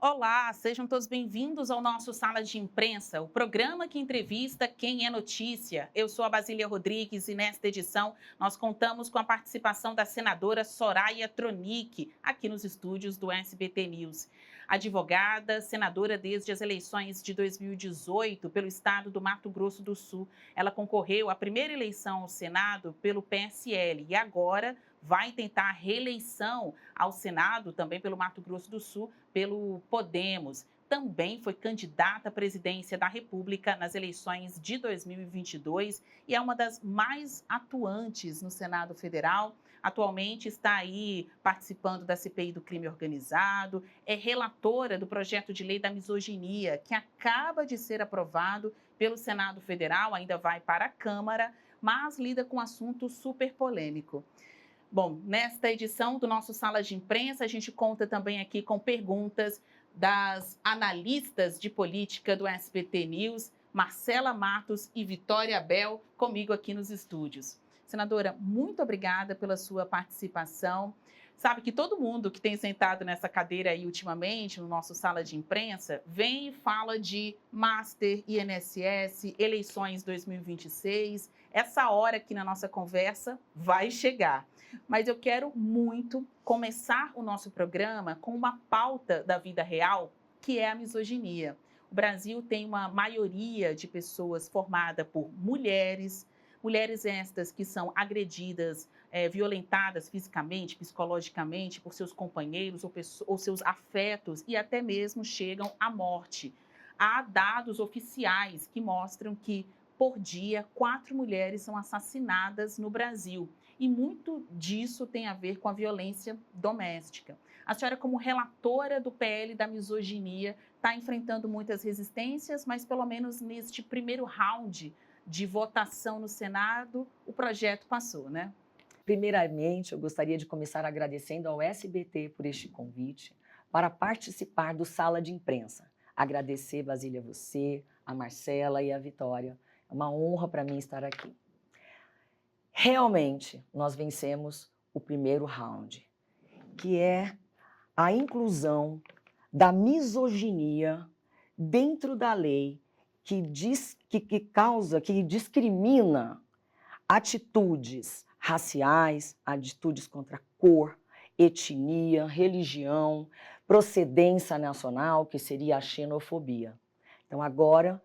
Olá, sejam todos bem-vindos ao nosso Sala de Imprensa, o programa que entrevista quem é notícia. Eu sou a Basília Rodrigues e nesta edição nós contamos com a participação da senadora Soraya Tronic, aqui nos estúdios do SBT News. Advogada, senadora desde as eleições de 2018 pelo estado do Mato Grosso do Sul. Ela concorreu à primeira eleição ao Senado pelo PSL e agora vai tentar a reeleição ao Senado, também pelo Mato Grosso do Sul, pelo Podemos. Também foi candidata à presidência da República nas eleições de 2022 e é uma das mais atuantes no Senado Federal. Atualmente está aí participando da CPI do crime organizado, é relatora do projeto de lei da misoginia, que acaba de ser aprovado pelo Senado Federal, ainda vai para a Câmara, mas lida com um assunto super polêmico. Bom, nesta edição do nosso Sala de Imprensa, a gente conta também aqui com perguntas das analistas de política do SBT News, Marcela Matos e Vitória Bel, comigo aqui nos estúdios. Senadora, muito obrigada pela sua participação. Sabe que todo mundo que tem sentado nessa cadeira aí ultimamente, no nosso Sala de Imprensa, vem e fala de Master, INSS, eleições 2026. Essa hora aqui na nossa conversa vai chegar. Mas eu quero muito começar o nosso programa com uma pauta da vida real, que é a misoginia. O Brasil tem uma maioria de pessoas formada por mulheres, mulheres estas que são agredidas, violentadas fisicamente, psicologicamente por seus companheiros ou seus afetos e até mesmo chegam à morte. Há dados oficiais que mostram que, por dia, 4 mulheres são assassinadas no Brasil. E muito disso tem a ver com a violência doméstica. A senhora, como relatora do PL da misoginia, está enfrentando muitas resistências, mas pelo menos neste primeiro round de votação no Senado, o projeto passou, né? Primeiramente, eu gostaria de começar agradecendo ao SBT por este convite para participar do Sala de Imprensa. Agradecer, Basília, você, a Marcela e a Vitória. É uma honra para mim estar aqui. Realmente, nós vencemos o primeiro round, que é a inclusão da misoginia dentro da lei que discrimina atitudes raciais, atitudes contra cor, etnia, religião, procedência nacional, que seria a xenofobia. Então, agora,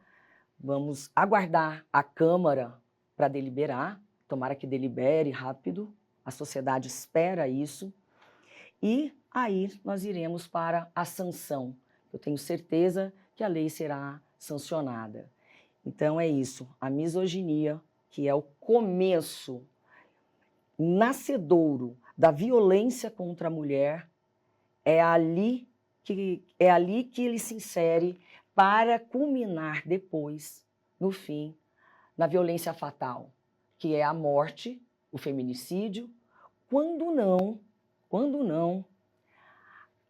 vamos aguardar a Câmara para deliberar, tomara que delibere rápido, a sociedade espera isso, e aí nós iremos para a sanção. Eu tenho certeza que a lei será sancionada. Então, é isso, a misoginia, que é o começo nascedouro da violência contra a mulher, é ali que ele se insere para culminar depois, no fim, na violência fatal, que é a morte, o feminicídio, quando não,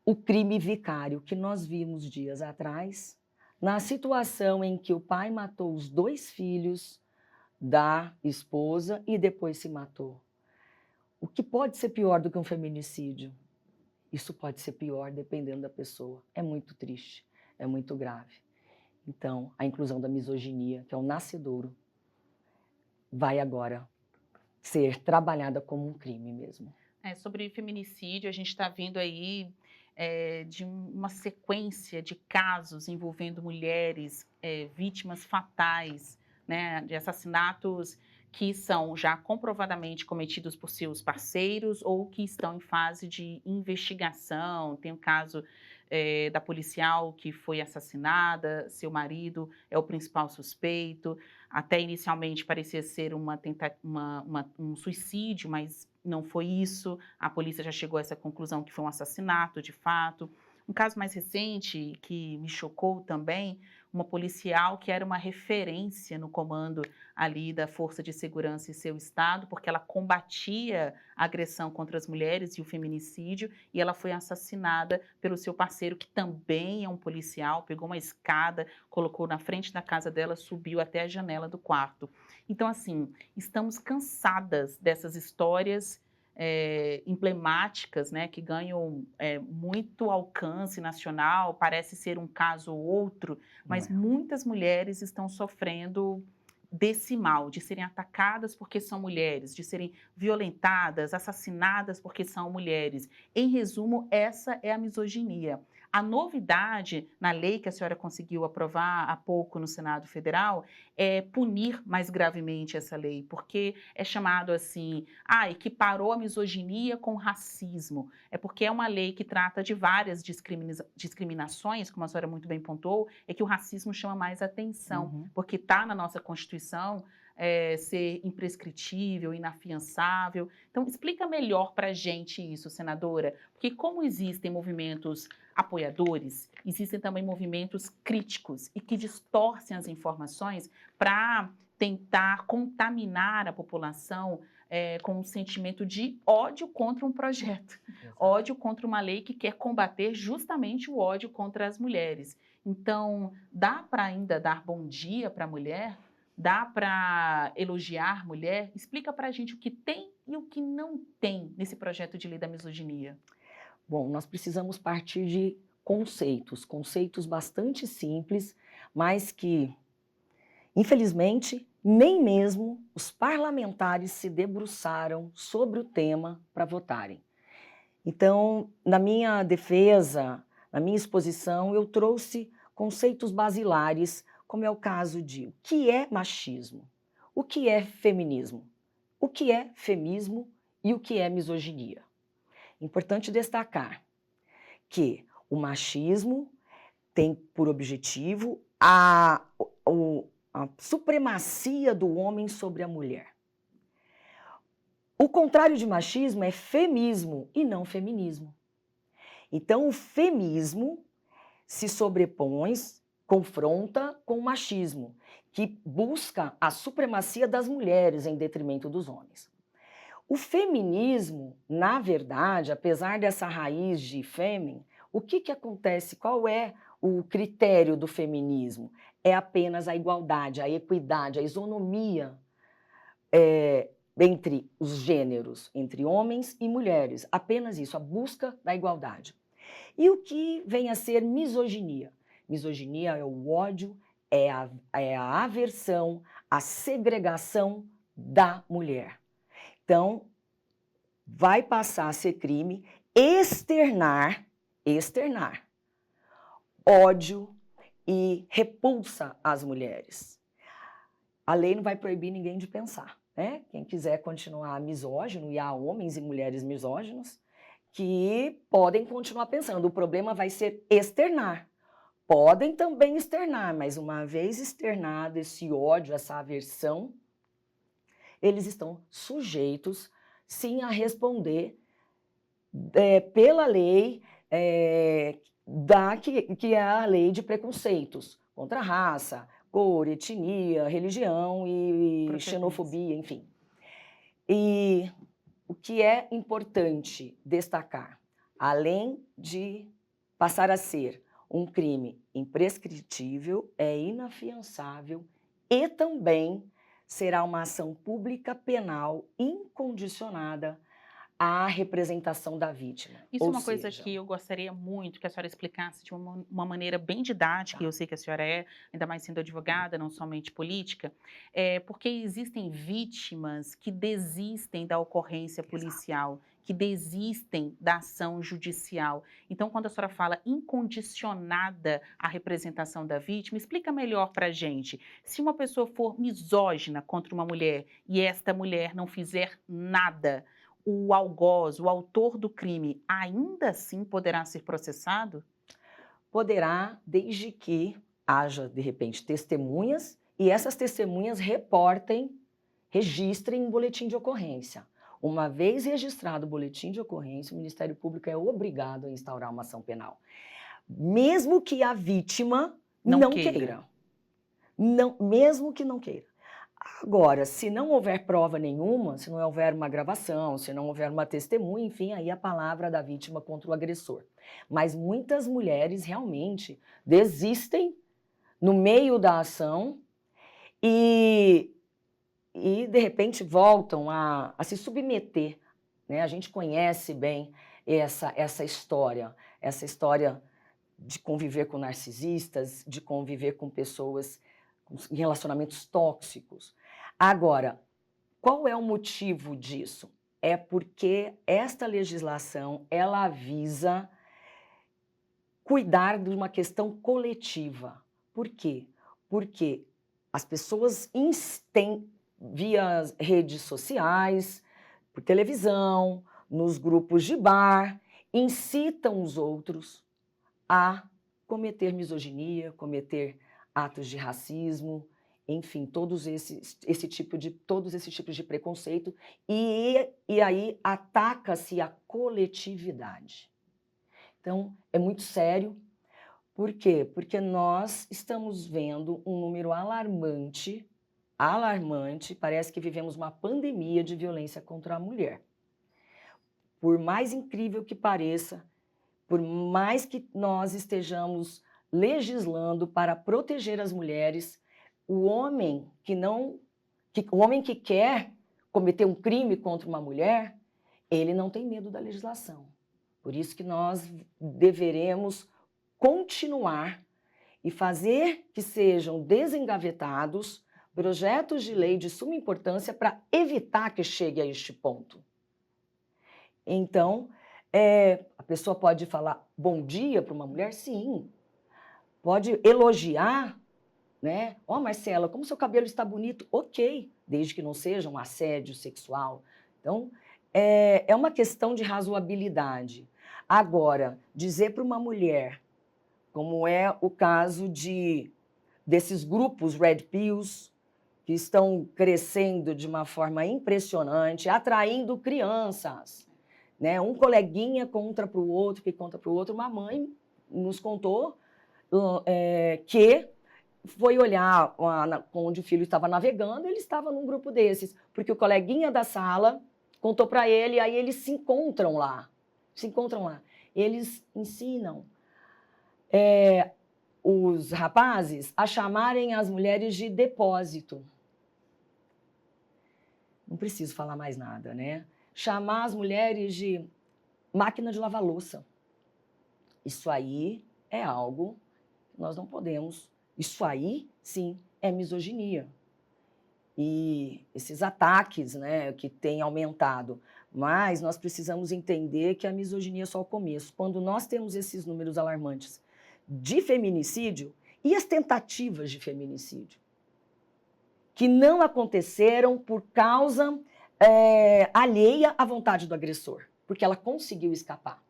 o crime vicário que nós vimos dias atrás, na situação em que o pai matou os 2 filhos da esposa e depois se matou. O que pode ser pior do que um feminicídio? Isso pode ser pior dependendo da pessoa. É muito triste, é muito grave. Então, a inclusão da misoginia, que é o nascedouro, vai agora ser trabalhada como um crime mesmo. Sobre feminicídio, a gente está vendo aí de uma sequência de casos envolvendo mulheres vítimas fatais, né, de assassinatos que são já comprovadamente cometidos por seus parceiros ou que estão em fase de investigação. Tem o caso da policial que foi assassinada, seu marido é o principal suspeito. Até inicialmente parecia ser um suicídio, mas não foi isso. A polícia já chegou a essa conclusão que foi um assassinato, de fato. Um caso mais recente que me chocou também, uma policial que era uma referência no comando ali da Força de Segurança em seu estado, porque ela combatia a agressão contra as mulheres e o feminicídio, e ela foi assassinada pelo seu parceiro, que também é um policial, pegou uma escada, colocou na frente da casa dela, subiu até a janela do quarto. Então, assim, estamos cansadas dessas histórias emblemáticas, né, que ganham muito alcance nacional, parece ser um caso ou outro, mas muitas mulheres estão sofrendo desse mal, de serem atacadas porque são mulheres, de serem violentadas, assassinadas porque são mulheres. Em resumo, essa é a misoginia. A novidade na lei que a senhora conseguiu aprovar há pouco no Senado Federal é punir mais gravemente essa lei, porque é chamado assim, equiparou a misoginia com racismo. É porque é uma lei que trata de várias discriminações, como a senhora muito bem pontuou, é que o racismo chama mais atenção, porque está na nossa Constituição ser imprescritível, inafiançável. Então, explica melhor para a gente isso, senadora, porque como existem movimentos apoiadores, existem também movimentos críticos e que distorcem as informações para tentar contaminar a população com um sentimento de ódio contra um projeto, ódio contra uma lei que quer combater justamente o ódio contra as mulheres. Então, dá para ainda dar bom dia para a mulher? Dá para elogiar a mulher? Explica para a gente o que tem e o que não tem nesse projeto de lei da misoginia. Bom, nós precisamos partir de conceitos bastante simples, mas que, infelizmente, nem mesmo os parlamentares se debruçaram sobre o tema para votarem. Então, na minha defesa, na minha exposição, eu trouxe conceitos basilares, como é o caso de o que é machismo, o que é feminismo, o que é feminismo e o que é misoginia. Importante destacar que o machismo tem por objetivo a supremacia do homem sobre a mulher. O contrário de machismo é feminismo e não feminismo. Então, o feminismo se sobrepõe, confronta com o machismo, que busca a supremacia das mulheres em detrimento dos homens. O feminismo, na verdade, apesar dessa raiz de fêmea, o que acontece? Qual é o critério do feminismo? É apenas a igualdade, a equidade, a isonomia entre os gêneros, entre homens e mulheres. Apenas isso, a busca da igualdade. E o que vem a ser misoginia? Misoginia é o ódio, é a aversão, a segregação da mulher. Então, vai passar a ser crime externar ódio e repulsa às mulheres. A lei não vai proibir ninguém de pensar, né? Quem quiser continuar misógino, e há homens e mulheres misóginos, que podem continuar pensando. O problema vai ser externar. Podem também externar, mas uma vez externado esse ódio, essa aversão, eles estão sujeitos, sim, a responder pela lei que é a lei de preconceitos contra a raça, cor, etnia, religião e xenofobia, enfim. E o que é importante destacar, além de passar a ser um crime imprescritível, é inafiançável e também será uma ação pública penal incondicionada à representação da vítima. Isso é uma coisa que eu gostaria muito que a senhora explicasse de uma maneira bem didática, e eu sei que a senhora ainda mais sendo advogada, não somente política, porque existem vítimas que desistem da ocorrência policial, que desistem da ação judicial. Então, quando a senhora fala incondicionada à representação da vítima, explica melhor para a gente. Se uma pessoa for misógina contra uma mulher e esta mulher não fizer nada, o algoz, o autor do crime, ainda assim poderá ser processado? Poderá, desde que haja, de repente, testemunhas e essas testemunhas registrem um boletim de ocorrência. Uma vez registrado o boletim de ocorrência, o Ministério Público é obrigado a instaurar uma ação penal. Mesmo que a vítima não queira. Mesmo que não queira. Agora, se não houver prova nenhuma, se não houver uma gravação, se não houver uma testemunha, enfim, aí a palavra da vítima contra o agressor. Mas muitas mulheres realmente desistem no meio da ação e de repente voltam a se submeter né? A gente conhece bem essa história de conviver com narcisistas, de conviver com pessoas em relacionamentos tóxicos. Agora, qual é o motivo disso? É porque esta legislação, ela visa cuidar de uma questão coletiva. Por quê? Porque as pessoas têm, via redes sociais, por televisão, nos grupos de bar, incitam os outros a cometer misoginia, cometer atos de racismo, enfim, todos esses tipos de preconceito, e aí ataca-se a coletividade. Então, é muito sério. Por quê? Porque nós estamos vendo um número alarmante, parece que vivemos uma pandemia de violência contra a mulher. Por mais incrível que pareça, por mais que nós estejamos legislando para proteger as mulheres, o homem que quer cometer um crime contra uma mulher, ele não tem medo da legislação. Por isso que nós deveremos continuar e fazer que sejam desengavetados projetos de lei de suma importância para evitar que chegue a este ponto. Então, a pessoa pode falar bom dia para uma mulher? Sim. Pode elogiar, né? Ó, Marcela, como seu cabelo está bonito. Ok, desde que não seja um assédio sexual. Então, é uma questão de razoabilidade. Agora, dizer para uma mulher, como é o caso desses grupos Red Pills, que estão crescendo de uma forma impressionante, atraindo crianças, né? Um coleguinha conta para o outro, que conta para o outro. Uma mãe nos contou que foi olhar onde o filho estava navegando, ele estava num grupo desses, porque o coleguinha da sala contou para ele, aí eles se encontram lá. Eles ensinam os rapazes a chamarem as mulheres de depósito. Não preciso falar mais nada, né? Chamar as mulheres de máquina de lavar louça. Isso aí é algo que nós não podemos. Isso aí, sim, é misoginia. E esses ataques, né, que têm aumentado. Mas nós precisamos entender que a misoginia é só o começo. Quando nós temos esses números alarmantes de feminicídio e as tentativas de feminicídio, que não aconteceram por causa alheia à vontade do agressor, porque ela conseguiu escapar.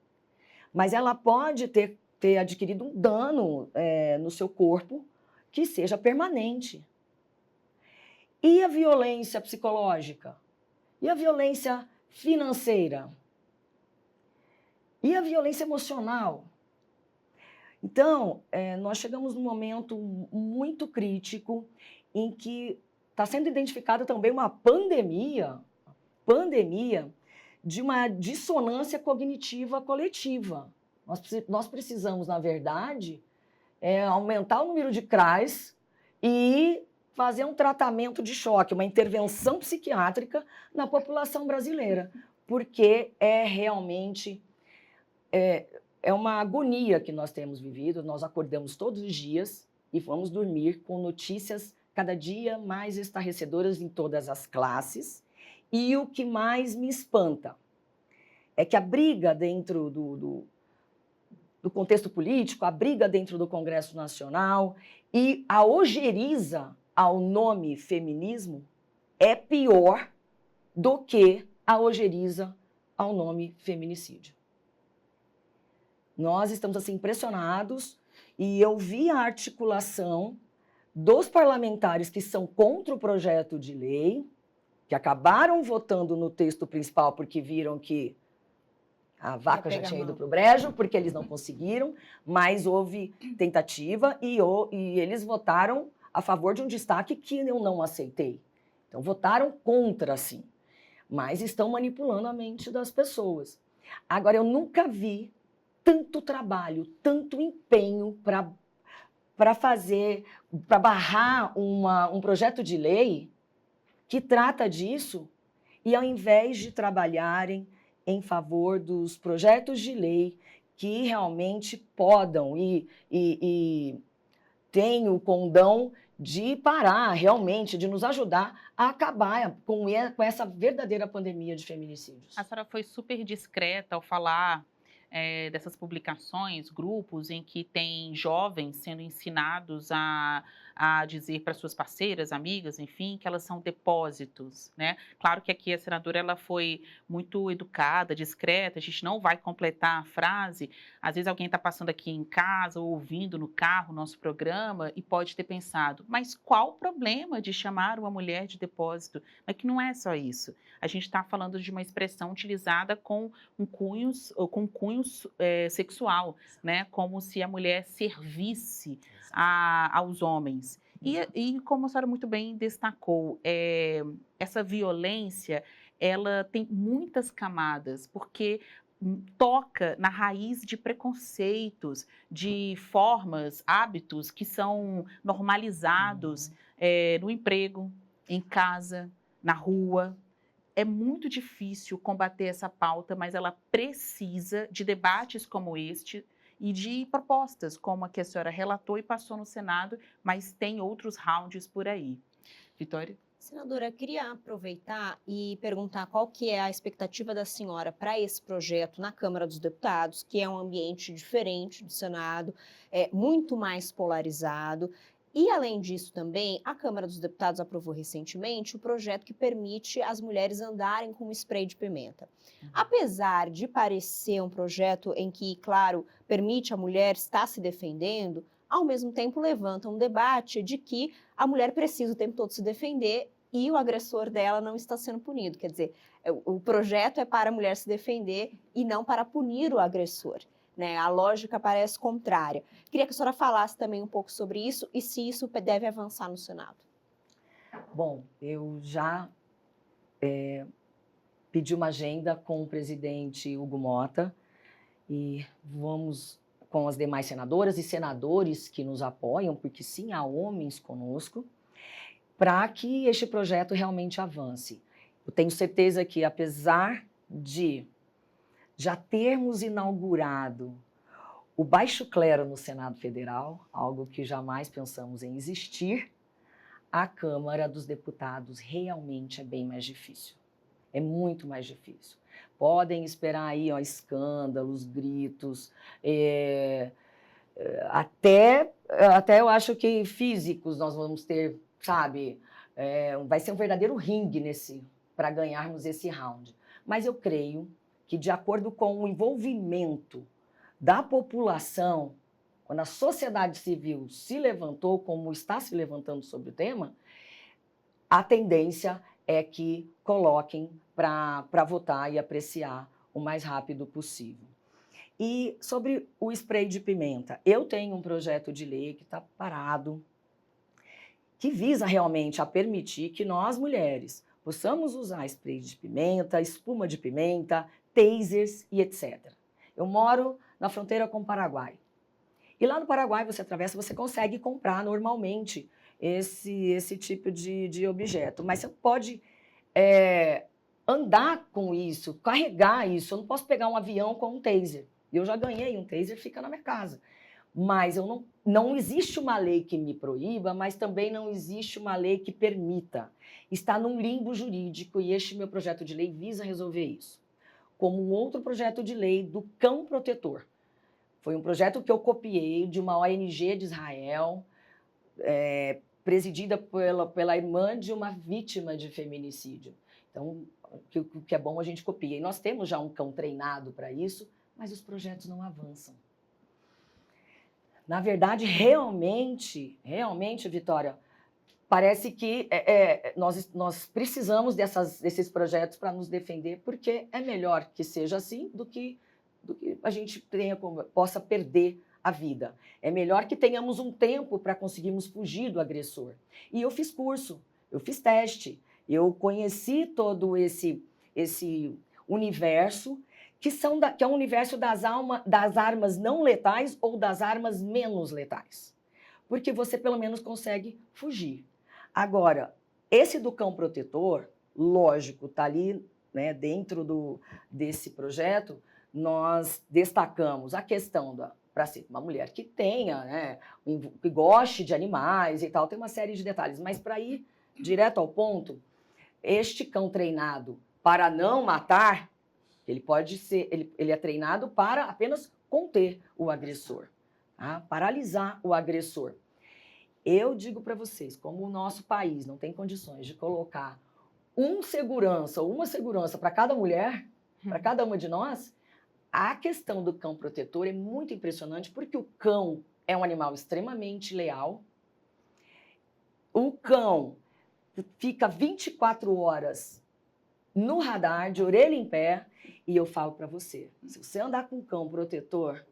Mas ela pode ter adquirido um dano no seu corpo que seja permanente. E a violência psicológica? E a violência financeira? E a violência emocional? Então, nós chegamos num momento muito crítico em que está sendo identificada também uma pandemia de uma dissonância cognitiva coletiva. Nós precisamos, na verdade, aumentar o número de CRAs e fazer um tratamento de choque, uma intervenção psiquiátrica na população brasileira, porque realmente uma agonia que nós temos vivido. Nós acordamos todos os dias e vamos dormir com notícias cada dia mais estarrecedoras em todas as classes. E o que mais me espanta é que a briga dentro do contexto político, a briga dentro do Congresso Nacional e a ojeriza ao nome feminismo é pior do que a ojeriza ao nome feminicídio. Nós estamos assim impressionados e eu vi a articulação dos parlamentares que são contra o projeto de lei, que acabaram votando no texto principal porque viram que a vaca já tinha ido para o brejo, porque eles não conseguiram, mas houve tentativa e eles votaram a favor de um destaque que eu não aceitei. Então, votaram contra, sim, mas estão manipulando a mente das pessoas. Agora, eu nunca vi tanto trabalho, tanto empenho para barrar um projeto de lei que trata disso, e ao invés de trabalharem em favor dos projetos de lei que realmente podam e têm o condão de parar realmente, de nos ajudar a acabar com essa verdadeira pandemia de feminicídios. A senhora foi super discreta ao falar dessas publicações, grupos em que tem jovens sendo ensinados a dizer para suas parceiras, amigas, enfim, que elas são depósitos, né? Claro que aqui a senadora ela foi muito educada, discreta, a gente não vai completar a frase. Às vezes alguém está passando aqui em casa ou ouvindo no carro o nosso programa e pode ter pensado, mas qual o problema de chamar uma mulher de depósito? Mas que não é só isso. A gente está falando de uma expressão utilizada com um cunho sexual, né? Como se a mulher servisse aos homens. E como a senhora muito bem destacou, essa violência, ela tem muitas camadas, porque toca na raiz de preconceitos, de formas, hábitos que são normalizados no emprego, em casa, na rua. É muito difícil combater essa pauta, mas ela precisa de debates como este e de propostas, como a que a senhora relatou e passou no Senado, mas tem outros rounds por aí. Vitória? Senadora, eu queria aproveitar e perguntar qual que é a expectativa da senhora para esse projeto na Câmara dos Deputados, que é um ambiente diferente do Senado, muito mais polarizado. E, além disso, também, a Câmara dos Deputados aprovou recentemente o projeto que permite as mulheres andarem com spray de pimenta. Apesar de parecer um projeto em que, claro, permite a mulher estar se defendendo, ao mesmo tempo levanta um debate de que a mulher precisa o tempo todo se defender e o agressor dela não está sendo punido. Quer dizer, o projeto é para a mulher se defender e não para punir o agressor. Né? A lógica parece contrária. Queria que a senhora falasse também um pouco sobre isso e se isso deve avançar no Senado. Bom, eu já pedi uma agenda com o presidente Hugo Mota e vamos com as demais senadoras e senadores que nos apoiam, porque sim, há homens conosco, para que este projeto realmente avance. Eu tenho certeza que, apesar de já termos inaugurado o baixo clero no Senado Federal, algo que jamais pensamos em existir, a Câmara dos Deputados realmente é bem mais difícil. É muito mais difícil. Podem esperar aí escândalos, gritos, até eu acho que físicos nós vamos ter, sabe? Vai ser um verdadeiro ringue para ganharmos esse round. Mas eu creio que, de acordo com o envolvimento da população, quando a sociedade civil se levantou, como está se levantando sobre o tema, a tendência é que coloquem para votar e apreciar o mais rápido possível. E sobre o spray de pimenta, eu tenho um projeto de lei que está parado, que visa realmente a permitir que nós, mulheres, possamos usar spray de pimenta, espuma de pimenta, tasers e etc. Eu moro na fronteira com o Paraguai. E lá no Paraguai, você atravessa, você consegue comprar normalmente esse tipo de objeto. Mas você pode andar com isso, carregar isso. Eu não posso pegar um avião com um taser. Eu já ganhei um taser, fica na minha casa. Mas não existe uma lei que me proíba, mas também não existe uma lei que permita. Está num limbo jurídico e este meu projeto de lei visa resolver isso. Como um outro projeto de lei do cão protetor. Foi um projeto que eu copiei de uma ONG de Israel, presidida pela irmã de uma vítima de feminicídio. Então, o que é bom a gente copia. E nós temos já um cão treinado para isso, mas os projetos não avançam. Na verdade, realmente, Vitória, parece que nós precisamos desses projetos para nos defender, porque é melhor que seja assim do que a gente possa perder a vida. É melhor que tenhamos um tempo para conseguirmos fugir do agressor. E eu fiz curso, eu fiz teste, eu conheci todo esse universo, que é o universo das armas não letais ou das armas menos letais. Porque você, pelo menos, consegue fugir. Agora, esse do cão protetor, lógico, está ali né, dentro desse projeto, nós destacamos a questão para ser uma mulher que tenha, né, que goste de animais e tal, tem uma série de detalhes, mas para ir direto ao ponto, este cão treinado para não matar, ele pode ser, ele é treinado para apenas conter o agressor, tá? Paralisar o agressor. Eu digo para vocês, como o nosso país não tem condições de colocar um segurança ou uma segurança para cada mulher, para cada uma de nós, a questão do cão protetor é muito impressionante, porque o cão é um animal extremamente leal. O cão fica 24 horas no radar, de orelha em pé, e eu falo para você, se você andar com um cão protetor,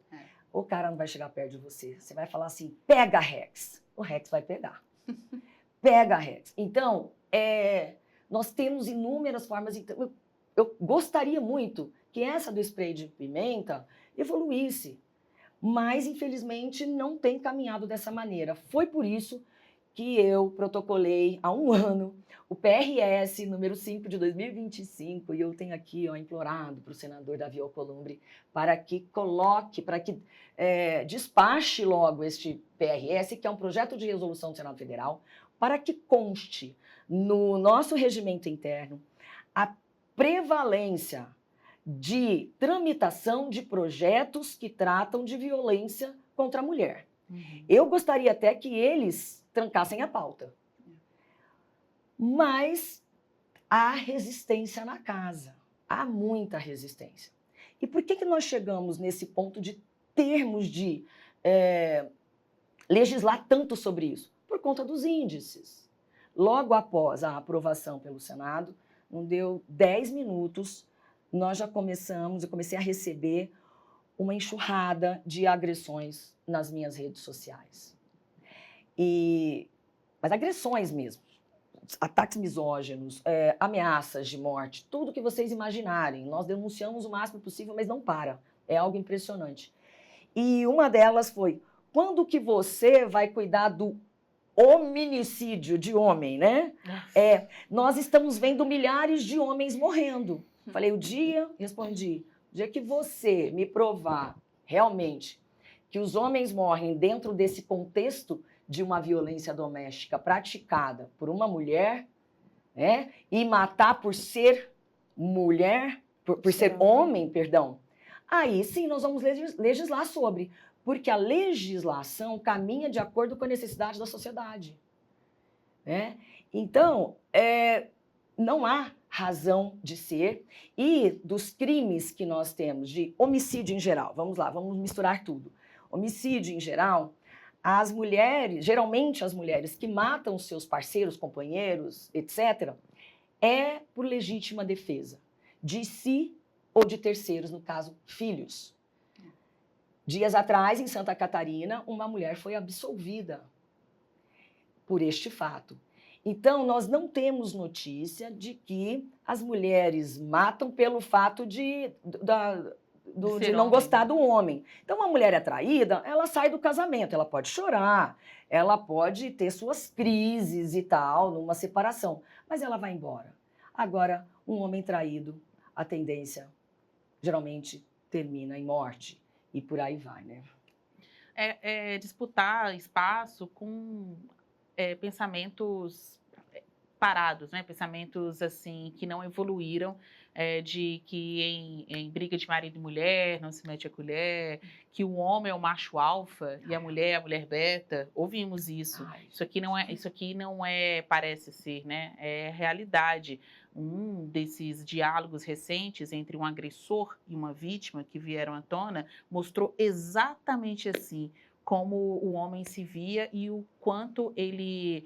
o cara não vai chegar perto de você. Você vai falar assim, pega Rex. O Rex vai pegar. Pega Rex. Então, nós temos inúmeras formas. Então, eu gostaria muito que essa do spray de pimenta evoluísse, mas, infelizmente, não tem caminhado dessa maneira. Foi por isso que eu protocolei há um ano o PRS número 5 de 2025, e eu tenho aqui implorado para o senador Davi Alcolumbre para que coloque, para que despache logo este PRS, que é um projeto de resolução do Senado Federal, para que conste no nosso regimento interno a prevalência de tramitação de projetos que tratam de violência contra a mulher. Uhum. Eu gostaria até que eles trancassem a pauta. Mas há resistência na casa, há muita resistência. E por que nós chegamos nesse ponto de termos de legislar tanto sobre isso? Por conta dos índices. Logo após a aprovação pelo Senado, não deu 10 minutos, eu comecei a receber uma enxurrada de agressões nas minhas redes sociais. Mas agressões mesmo, ataques misóginos, ameaças de morte, tudo que vocês imaginarem. Nós denunciamos o máximo possível, mas não para. É algo impressionante. E uma delas foi, quando que você vai cuidar do hominicídio de homem, né? Nós estamos vendo milhares de homens morrendo. Falei, respondi, o dia que você me provar realmente que os homens morrem dentro desse contexto de uma violência doméstica praticada por uma mulher, né, e matar por ser mulher, por ser homem, perdão, aí sim nós vamos legislar sobre, porque a legislação caminha de acordo com a necessidade da sociedade. Né? Então, não há razão de ser, e dos crimes que nós temos de homicídio em geral, vamos lá, vamos misturar tudo. Homicídio em geral, as mulheres, geralmente as mulheres que matam seus parceiros, companheiros, etc., é por legítima defesa, de si ou de terceiros, no caso, filhos. Dias atrás, em Santa Catarina, uma mulher foi absolvida por este fato. Então, nós não temos notícia de que as mulheres matam pelo fato de não gostar do homem. Então, uma mulher é traída, ela sai do casamento, ela pode chorar, ela pode ter suas crises e tal, numa separação, mas ela vai embora. Agora, um homem traído, a tendência, geralmente, termina em morte, e por aí vai, né? Disputar espaço com pensamentos parados, né? Pensamentos assim que não evoluíram, de que em briga de marido e mulher não se mete a colher, que o homem é o macho alfa e a mulher é a mulher beta. Ouvimos isso. Isso aqui não é parece ser, né? É realidade. Um desses diálogos recentes entre um agressor e uma vítima que vieram à tona mostrou exatamente assim como o homem se via e o quanto ele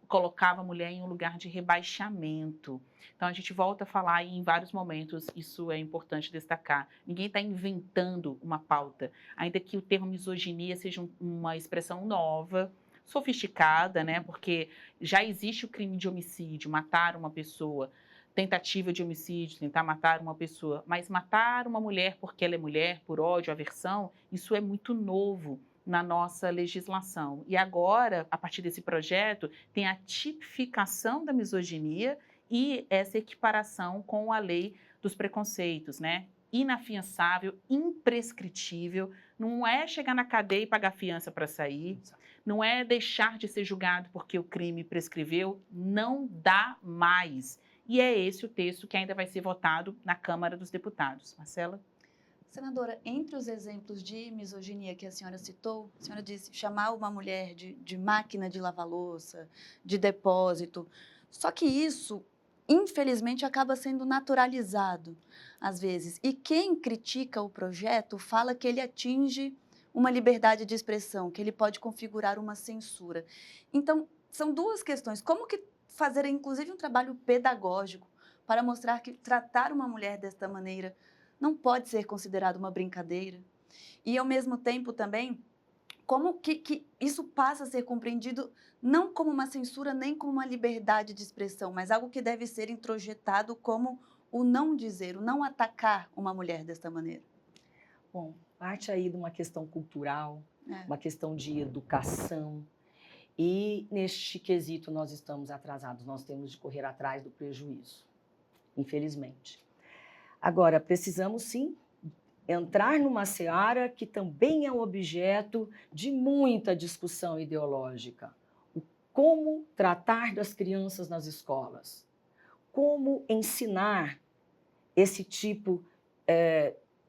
colocava a mulher em um lugar de rebaixamento. Então, a gente volta a falar e em vários momentos isso é importante destacar. Ninguém está inventando uma pauta, ainda que o termo misoginia seja uma expressão nova, sofisticada, né? Porque já existe o crime de homicídio, matar uma pessoa, tentativa de homicídio, tentar matar uma pessoa, mas matar uma mulher porque ela é mulher, por ódio, aversão, isso é muito novo na nossa legislação. E agora, a partir desse projeto, tem a tipificação da misoginia e essa equiparação com a lei dos preconceitos, né? Inafiançável, imprescritível, não é chegar na cadeia e pagar fiança para sair, não é deixar de ser julgado porque o crime prescreveu, não dá mais. E é esse o texto que ainda vai ser votado na Câmara dos Deputados. Marcela? Senadora, entre os exemplos de misoginia que a senhora citou, a senhora disse chamar uma mulher de máquina de lavar louça, de depósito. Só que isso, infelizmente, acaba sendo naturalizado, às vezes. E quem critica o projeto fala que ele atinge uma liberdade de expressão, que ele pode configurar uma censura. Então, são duas questões. Como que fazer, inclusive, um trabalho pedagógico para mostrar que tratar uma mulher desta maneira não pode ser considerado uma brincadeira? E, ao mesmo tempo, também, como que isso passa a ser compreendido não como uma censura, nem como uma liberdade de expressão, mas algo que deve ser introjetado como o não dizer, o não atacar uma mulher desta maneira? Bom, parte aí de uma questão cultural, uma questão de educação. E, neste quesito, nós estamos atrasados, nós temos de correr atrás do prejuízo, infelizmente. Agora, precisamos, sim, entrar numa seara que também é objeto de muita discussão ideológica. Como tratar das crianças nas escolas? Como ensinar esse tipo,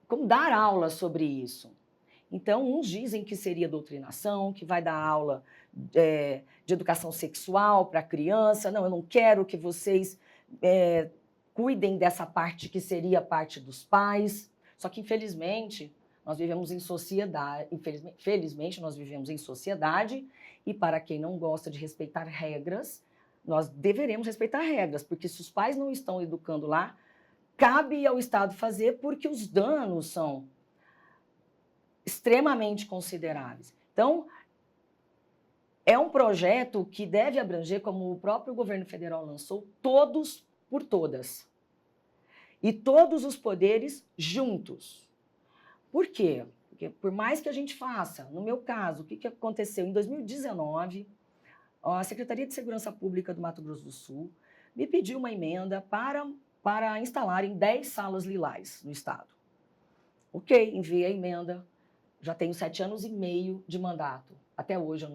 como dar aula sobre isso? Então, uns dizem que seria doutrinação, que vai dar aula de educação sexual para a criança. Não, eu não quero que vocês cuidem dessa parte que seria a parte dos pais. Só que, infelizmente, nós vivemos em sociedade. Felizmente, nós vivemos em sociedade, e para quem não gosta de respeitar regras, nós deveremos respeitar regras, porque se os pais não estão educando lá, cabe ao Estado fazer, porque os danos são extremamente consideráveis. Então, é um projeto que deve abranger, como o próprio governo federal lançou, todos por todas. E todos os poderes juntos. Por quê? Porque por mais que a gente faça, no meu caso, o que aconteceu? Em 2019, a Secretaria de Segurança Pública do Mato Grosso do Sul me pediu uma emenda para instalarem 10 salas lilás no estado. Ok, enviei a emenda, já tenho 7 anos e meio de mandato. Até hoje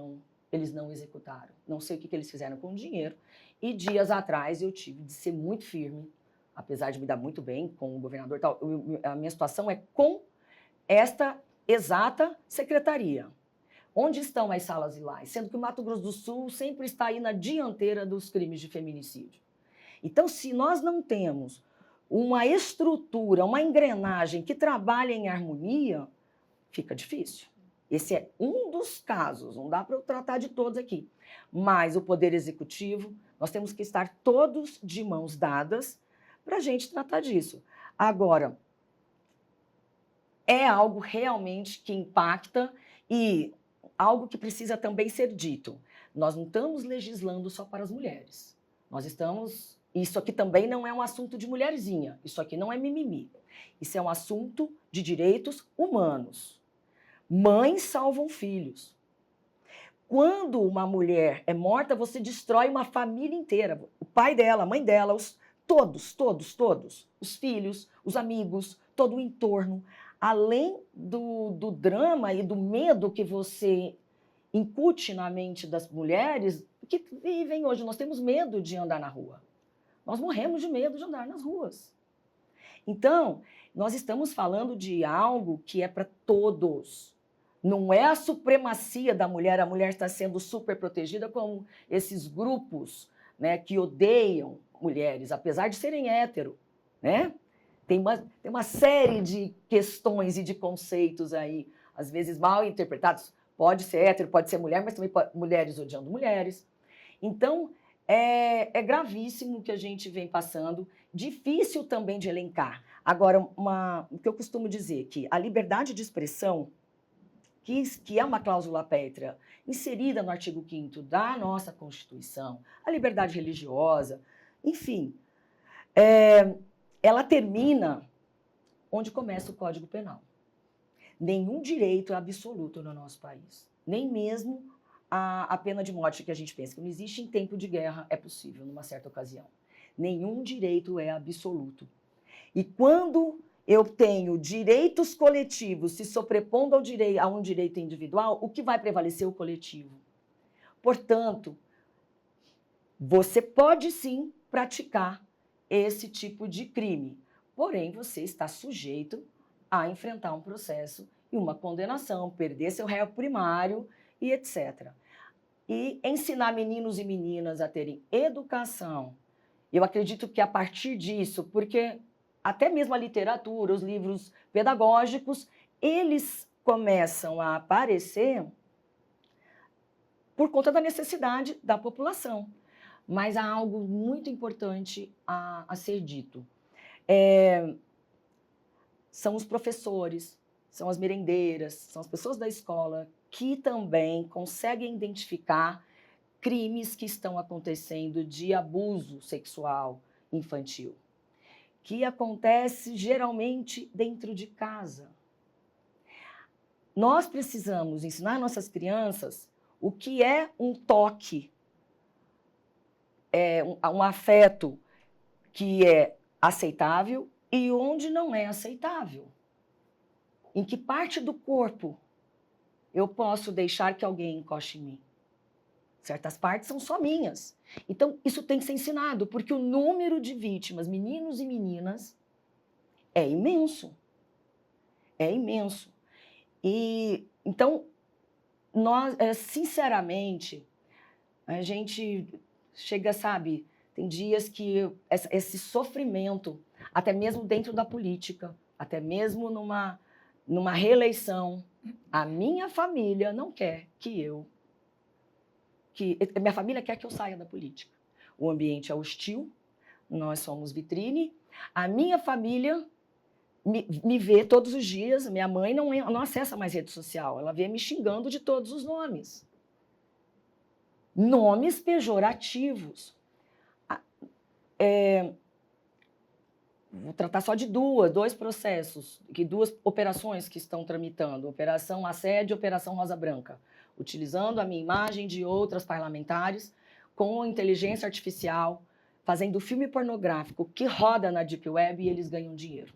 eles não executaram. Não sei o que eles fizeram com o dinheiro. E dias atrás eu tive de ser muito firme, apesar de me dar muito bem com o governador e tal. A minha situação é com esta exata secretaria. Onde estão as salas lilás? Sendo que o Mato Grosso do Sul sempre está aí na dianteira dos crimes de feminicídio. Então, se nós não temos uma estrutura, uma engrenagem que trabalhe em harmonia, fica difícil. Esse é um dos casos, não dá para eu tratar de todos aqui. Mas o Poder Executivo, nós temos que estar todos de mãos dadas para a gente tratar disso. Agora, é algo realmente que impacta e algo que precisa também ser dito. Nós não estamos legislando só para as mulheres. Nós estamos... Isso aqui também não é um assunto de mulherzinha. Isso aqui não é mimimi. Isso é um assunto de direitos humanos. Mães salvam filhos. Quando uma mulher é morta, você destrói uma família inteira. O pai dela, a mãe dela, todos. Os filhos, os amigos, todo o entorno. Além do drama e do medo que você incute na mente das mulheres que vivem hoje. Nós temos medo de andar na rua. Nós morremos de medo de andar nas ruas. Então, nós estamos falando de algo que é para todos. Não é a supremacia da mulher, a mulher está sendo super protegida como esses grupos, né, que odeiam mulheres, apesar de serem hétero, né? Tem uma série de questões e de conceitos aí, às vezes mal interpretados. Pode ser hétero, pode ser mulher, mas também mulheres odiando mulheres. Então, é gravíssimo o que a gente vem passando, difícil também de elencar. Agora, o que eu costumo dizer, que a liberdade de expressão, que é uma cláusula pétrea, inserida no artigo 5º da nossa Constituição, a liberdade religiosa, enfim, ela termina onde começa o Código Penal. Nenhum direito é absoluto no nosso país, nem mesmo a pena de morte que a gente pensa que não existe em tempo de guerra é possível, numa certa ocasião. Nenhum direito é absoluto. E quando eu tenho direitos coletivos se sobrepondo a um direito individual, o que vai prevalecer? O coletivo. Portanto, você pode sim praticar esse tipo de crime, porém você está sujeito a enfrentar um processo e uma condenação, perder seu réu primário e etc. E ensinar meninos e meninas a terem educação. Eu acredito que a partir disso, porque até mesmo a literatura, os livros pedagógicos, eles começam a aparecer por conta da necessidade da população. Mas há algo muito importante a ser dito. São os professores, são as merendeiras, são as pessoas da escola que também conseguem identificar crimes que estão acontecendo de abuso sexual infantil, que acontece geralmente dentro de casa. Nós precisamos ensinar nossas crianças o que é um toque, um afeto que é aceitável e onde não é aceitável. Em que parte do corpo eu posso deixar que alguém encoste em mim? Certas partes são só minhas. Então, isso tem que ser ensinado, porque o número de vítimas, meninos e meninas, é imenso. É imenso. E, então, nós, sinceramente, a gente chega, sabe, tem dias que esse sofrimento, até mesmo dentro da política, até mesmo numa reeleição, a minha família não quer minha família quer que eu saia da política. O ambiente é hostil, nós somos vitrine. A minha família me vê todos os dias. Minha mãe não acessa mais rede social, ela vê me xingando de todos os nomes. Nomes pejorativos. Vou tratar só de dois processos, duas operações que estão tramitando. Operação Assédio e Operação Rosa Branca. Utilizando a minha imagem de outras parlamentares com inteligência artificial, fazendo filme pornográfico que roda na Deep Web e eles ganham dinheiro.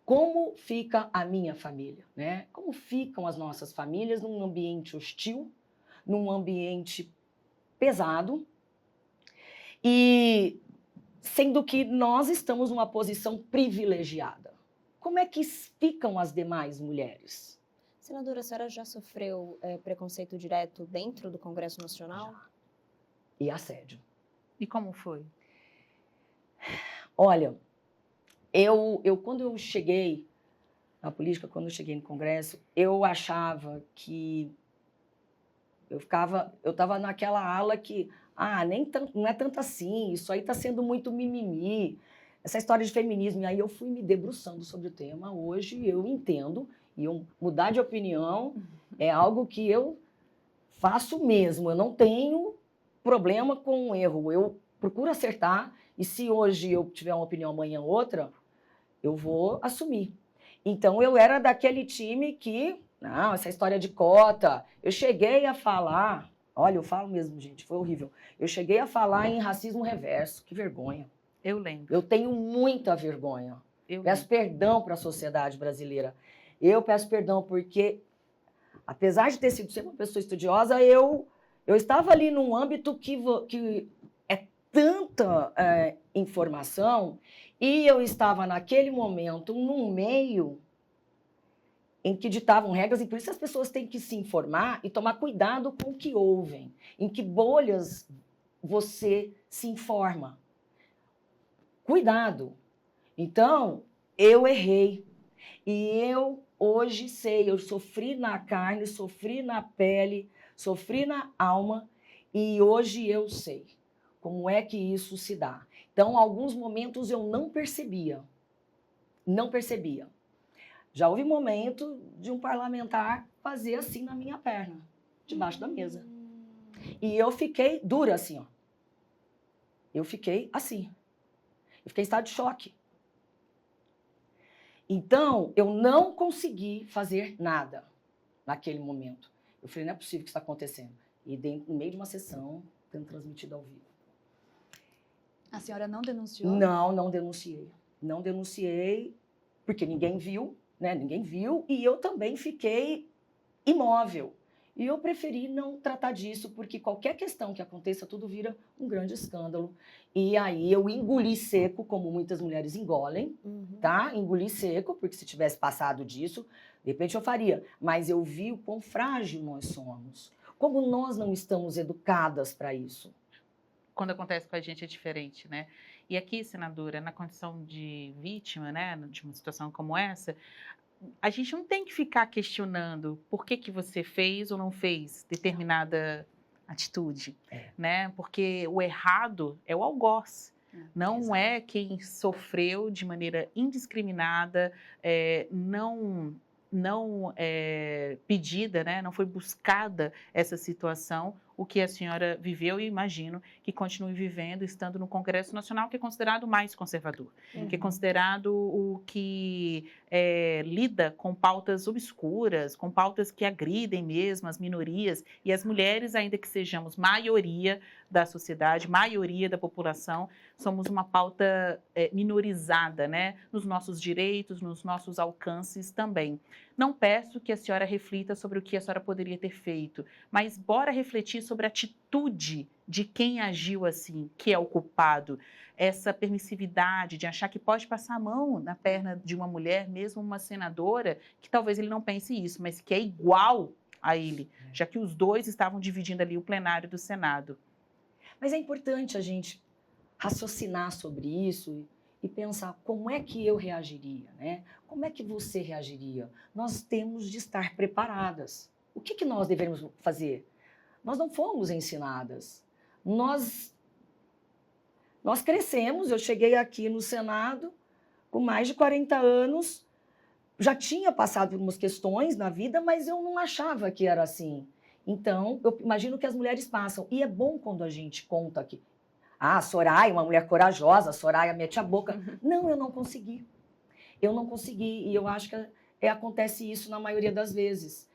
Como fica a minha família, né? Como ficam as nossas famílias num ambiente hostil, num ambiente pesado, e sendo que nós estamos numa posição privilegiada. Como é que ficam as demais mulheres? Senadora, a senhora já sofreu preconceito direto dentro do Congresso Nacional? Já. E assédio. E como foi? Olha, quando eu cheguei na política, quando eu cheguei no Congresso, eu achava que eu estava naquela ala que, não é tanto assim, isso aí está sendo muito mimimi, essa história de feminismo. E aí eu fui me debruçando sobre o tema. Hoje eu entendo, e eu mudar de opinião é algo que eu faço mesmo. Eu não tenho problema com o erro, eu procuro acertar, e se hoje eu tiver uma opinião, amanhã outra, eu vou assumir. Então, eu era daquele time que, não, essa história de cota, eu cheguei a falar, olha, eu falo mesmo, gente, foi horrível, eu cheguei a falar em racismo reverso, que vergonha. Eu lembro. Eu tenho muita vergonha. Peço perdão para a sociedade brasileira. Eu peço perdão porque, apesar de ter sido sempre uma pessoa estudiosa, eu estava ali num âmbito que é tanta informação, e eu estava naquele momento num meio em que ditavam regras, e por isso as pessoas têm que se informar e tomar cuidado com o que ouvem, em que bolhas você se informa. Cuidado. Então, eu errei. E eu hoje sei, eu sofri na carne, sofri na pele, sofri na alma, e hoje eu sei como é que isso se dá. Então, alguns momentos eu não percebia. Não percebia. Já houve momento de um parlamentar fazer assim na minha perna, debaixo da mesa. E eu fiquei dura assim, ó. Eu fiquei assim. Eu fiquei em estado de choque. Então, eu não consegui fazer nada naquele momento. Eu falei, não é possível que isso está acontecendo. E no meio de uma sessão, tendo transmitido ao vivo. A senhora não denunciou? Não denunciei. Não denunciei, porque ninguém viu, né? Ninguém viu, e eu também fiquei imóvel. E eu preferi não tratar disso, porque qualquer questão que aconteça, tudo vira um grande escândalo. E aí eu engoli seco, como muitas mulheres engolem, tá? Engoli seco, porque se tivesse passado disso, de repente eu faria. Mas eu vi o quão frágil nós somos. Como nós não estamos educadas para isso. Quando acontece com a gente é diferente, né? E aqui, senadora, na condição de vítima, né, de uma situação como essa, a gente não tem que ficar questionando por que você fez ou não fez determinada atitude, né? Porque o errado é o algoz. Não é quem sofreu de maneira indiscriminada, não pedida, né? Não foi buscada essa situação, o que a senhora viveu e imagino que continue vivendo, estando no Congresso Nacional, que é considerado mais conservador, que é considerado o que lida com pautas obscuras, com pautas que agridem mesmo as minorias e as mulheres, ainda que sejamos maioria da sociedade, maioria da população, somos uma pauta minorizada, né? Nos nossos direitos, nos nossos alcances também. Não peço que a senhora reflita sobre o que a senhora poderia ter feito, mas bora refletir sobre a atitude de quem agiu assim, que é o culpado. Essa permissividade de achar que pode passar a mão na perna de uma mulher, mesmo uma senadora, que talvez ele não pense isso, mas que é igual a ele, já que os dois estavam dividindo ali o plenário do Senado. Mas é importante a gente raciocinar sobre isso e pensar como é que eu reagiria, né? Como é que você reagiria? Nós temos de estar preparadas. O que nós devemos fazer? Nós não fomos ensinadas. Nós crescemos, eu cheguei aqui no Senado com mais de 40 anos, já tinha passado por umas questões na vida, mas eu não achava que era assim. Então, eu imagino que as mulheres passam. E é bom quando a gente conta que Soraya, uma mulher corajosa, Soraya mete a boca. Não, eu não consegui. Eu não consegui. E eu acho que acontece isso na maioria das vezes.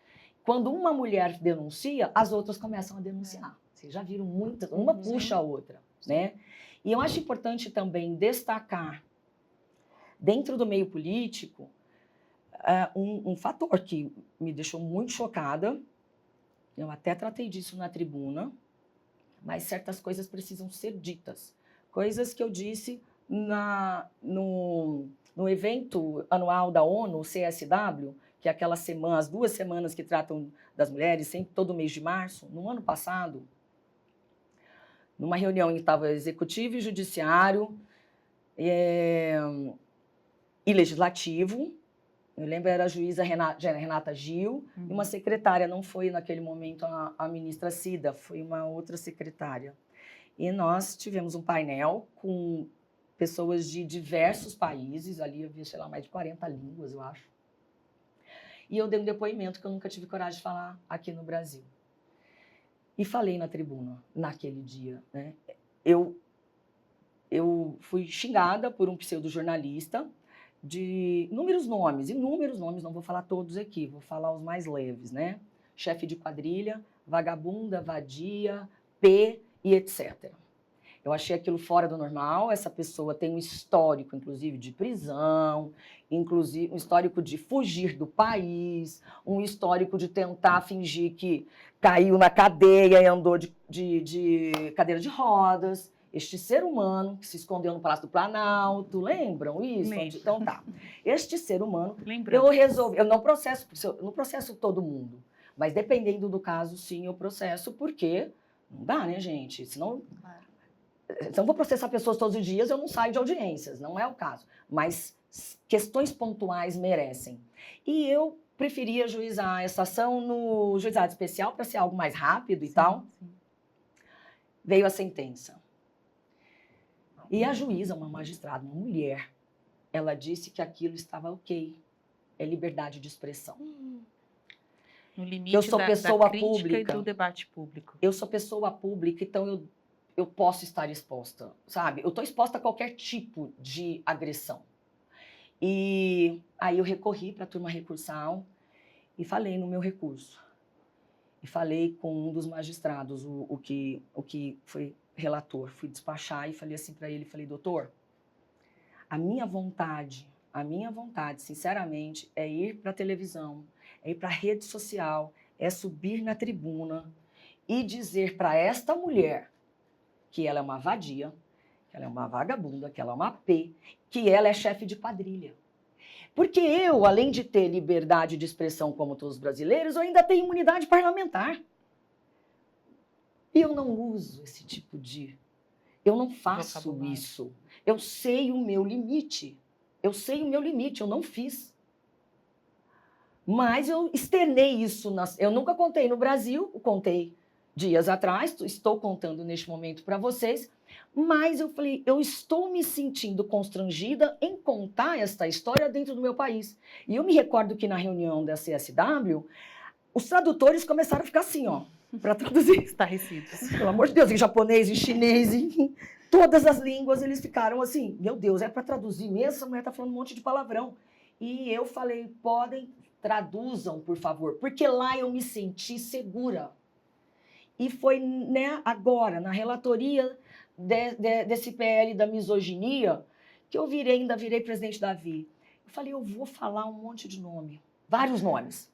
Quando uma mulher denuncia, as outras começam a denunciar. Vocês já viram muitas, uma puxa a outra, né? E eu acho importante também destacar, dentro do meio político, um fator que me deixou muito chocada. Eu até tratei disso na tribuna, mas certas coisas precisam ser ditas. Coisas que eu disse no evento anual da ONU, o CSW, que é aquela semana, as 2 semanas que tratam das mulheres, sempre todo mês de março. No ano passado, numa reunião em que estava executivo e judiciário e legislativo, eu lembro, era a juíza Renata Gil, e uma secretária, não foi naquele momento a ministra Cida, foi uma outra secretária. E nós tivemos um painel com pessoas de diversos países, ali havia, sei lá, mais de 40 línguas, eu acho. E eu dei um depoimento que eu nunca tive coragem de falar aqui no Brasil. E falei na tribuna, naquele dia, né? Eu fui xingada por um pseudo-jornalista, de inúmeros nomes, não vou falar todos aqui, vou falar os mais leves, né? Chefe de quadrilha, vagabunda, vadia, P e etc. Eu achei aquilo fora do normal. Essa pessoa tem um histórico, inclusive, de prisão, inclusive um histórico de fugir do país, um histórico de tentar fingir que caiu na cadeia e andou de cadeira de rodas. Este ser humano que se escondeu no Palácio do Planalto, lembram isso? Lembro. Então tá. Este ser humano, Lembrando. eu não processo todo mundo, mas dependendo do caso, sim, eu processo, porque não dá, né, gente? Senão, se eu vou processar pessoas todos os dias, eu não saio de audiências, não é o caso. Mas questões pontuais merecem. E eu preferia ajuizar essa ação no juizado especial para ser algo mais rápido e tal. Sim. Veio a sentença. E a juíza, uma magistrada, uma mulher, ela disse que aquilo estava ok. É liberdade de expressão. No limite eu sou da pessoa crítica pública, e do debate público. Eu sou pessoa pública, então eu posso estar exposta, sabe? Eu estou exposta a qualquer tipo de agressão. E aí eu recorri para a turma recursal e falei no meu recurso. E falei com um dos magistrados o que foi relator, fui despachar e falei assim para ele, falei, doutor, a minha vontade, sinceramente, é ir para a televisão, é ir para a rede social, é subir na tribuna e dizer para esta mulher que ela é uma vadia, que ela é uma vagabunda, que ela é uma P, que ela é chefe de quadrilha. Porque eu, além de ter liberdade de expressão como todos os brasileiros, eu ainda tenho imunidade parlamentar. E eu não uso esse tipo de... Eu não faço isso. Eu sei o meu limite. Eu não fiz. Mas eu externei isso. Eu nunca contei no Brasil, contei dias atrás, estou contando neste momento para vocês, mas eu falei, eu estou me sentindo constrangida em contar esta história dentro do meu país. E eu me recordo que na reunião da CSW, os tradutores começaram a ficar assim, ó, para traduzir. Estarrecidos. Pelo amor de Deus, em japonês, em chinês, em todas as línguas, eles ficaram assim, meu Deus, é para traduzir mesmo? Essa mulher está falando um monte de palavrão. E eu falei, traduzam, por favor, porque lá eu me senti segura. E foi, né, agora, na relatoria desse PL da misoginia, que eu ainda virei presidente da Vi. Eu falei, eu vou falar um monte de nome, vários nomes.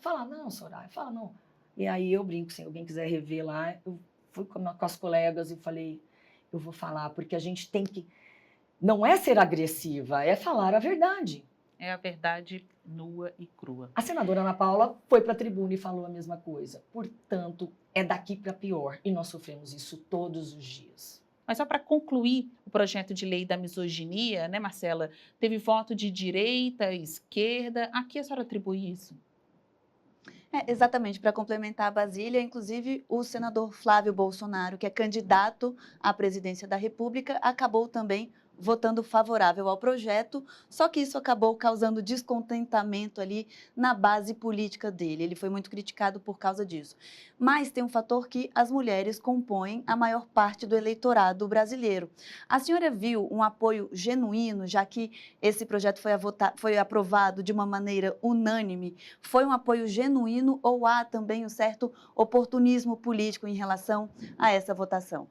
Fala, não, Soraya, fala não. E aí eu brinco, se alguém quiser rever lá, eu fui com as colegas e falei, eu vou falar, porque a gente tem que... Não é ser agressiva, é falar a verdade. É a verdade nua e crua. A senadora Ana Paula foi para a tribuna e falou a mesma coisa. Portanto, é daqui para pior. E nós sofremos isso todos os dias. Mas só para concluir o projeto de lei da misoginia, né, Marcela? Teve voto de direita, esquerda. A que a senhora atribui isso? Exatamente, para complementar a Basília, inclusive o senador Flávio Bolsonaro, que é candidato à presidência da República, acabou também votando favorável ao projeto, só que isso acabou causando descontentamento ali na base política dele. Ele foi muito criticado por causa disso. Mas tem um fator que as mulheres compõem a maior parte do eleitorado brasileiro. A senhora viu um apoio genuíno, já que esse projeto foi aprovado de uma maneira unânime? Foi um apoio genuíno ou há também um certo oportunismo político em relação a essa votação?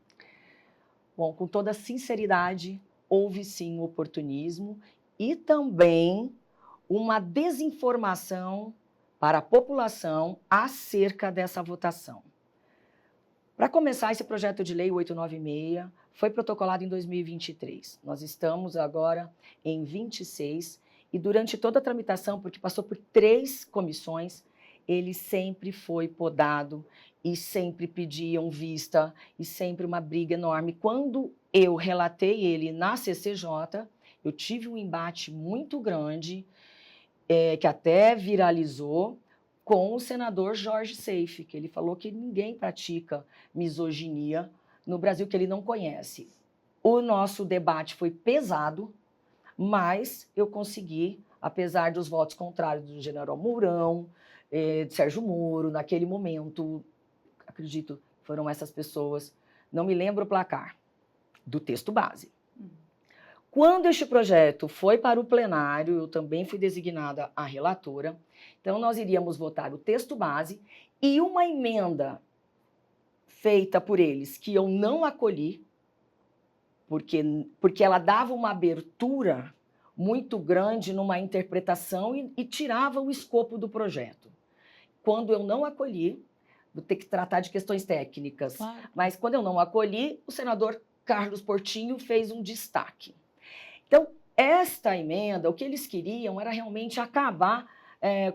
Bom, com toda sinceridade, houve sim um oportunismo e também uma desinformação para a população acerca dessa votação. Para começar, esse projeto de lei 896 foi protocolado em 2023. Nós estamos agora em 26 e durante toda a tramitação, porque passou por 3 comissões, ele sempre foi podado e sempre pediam vista e sempre uma briga enorme. Quando eu relatei ele na CCJ, eu tive um embate muito grande, que até viralizou, com o senador Jorge Seife, que ele falou que ninguém pratica misoginia no Brasil, que ele não conhece. O nosso debate foi pesado, mas eu consegui, apesar dos votos contrários do general Mourão, de Sérgio Moro, naquele momento, acredito, foram essas pessoas, não me lembro o placar do texto base. Quando este projeto foi para o plenário, eu também fui designada a relatora, então nós iríamos votar o texto base e uma emenda feita por eles, que eu não acolhi, porque ela dava uma abertura muito grande numa interpretação e tirava o escopo do projeto. Quando eu não acolhi, vou ter que tratar de questões técnicas, claro. Mas quando eu não acolhi, o senador Carlos Portinho fez um destaque. Então, esta emenda, o que eles queriam era realmente acabar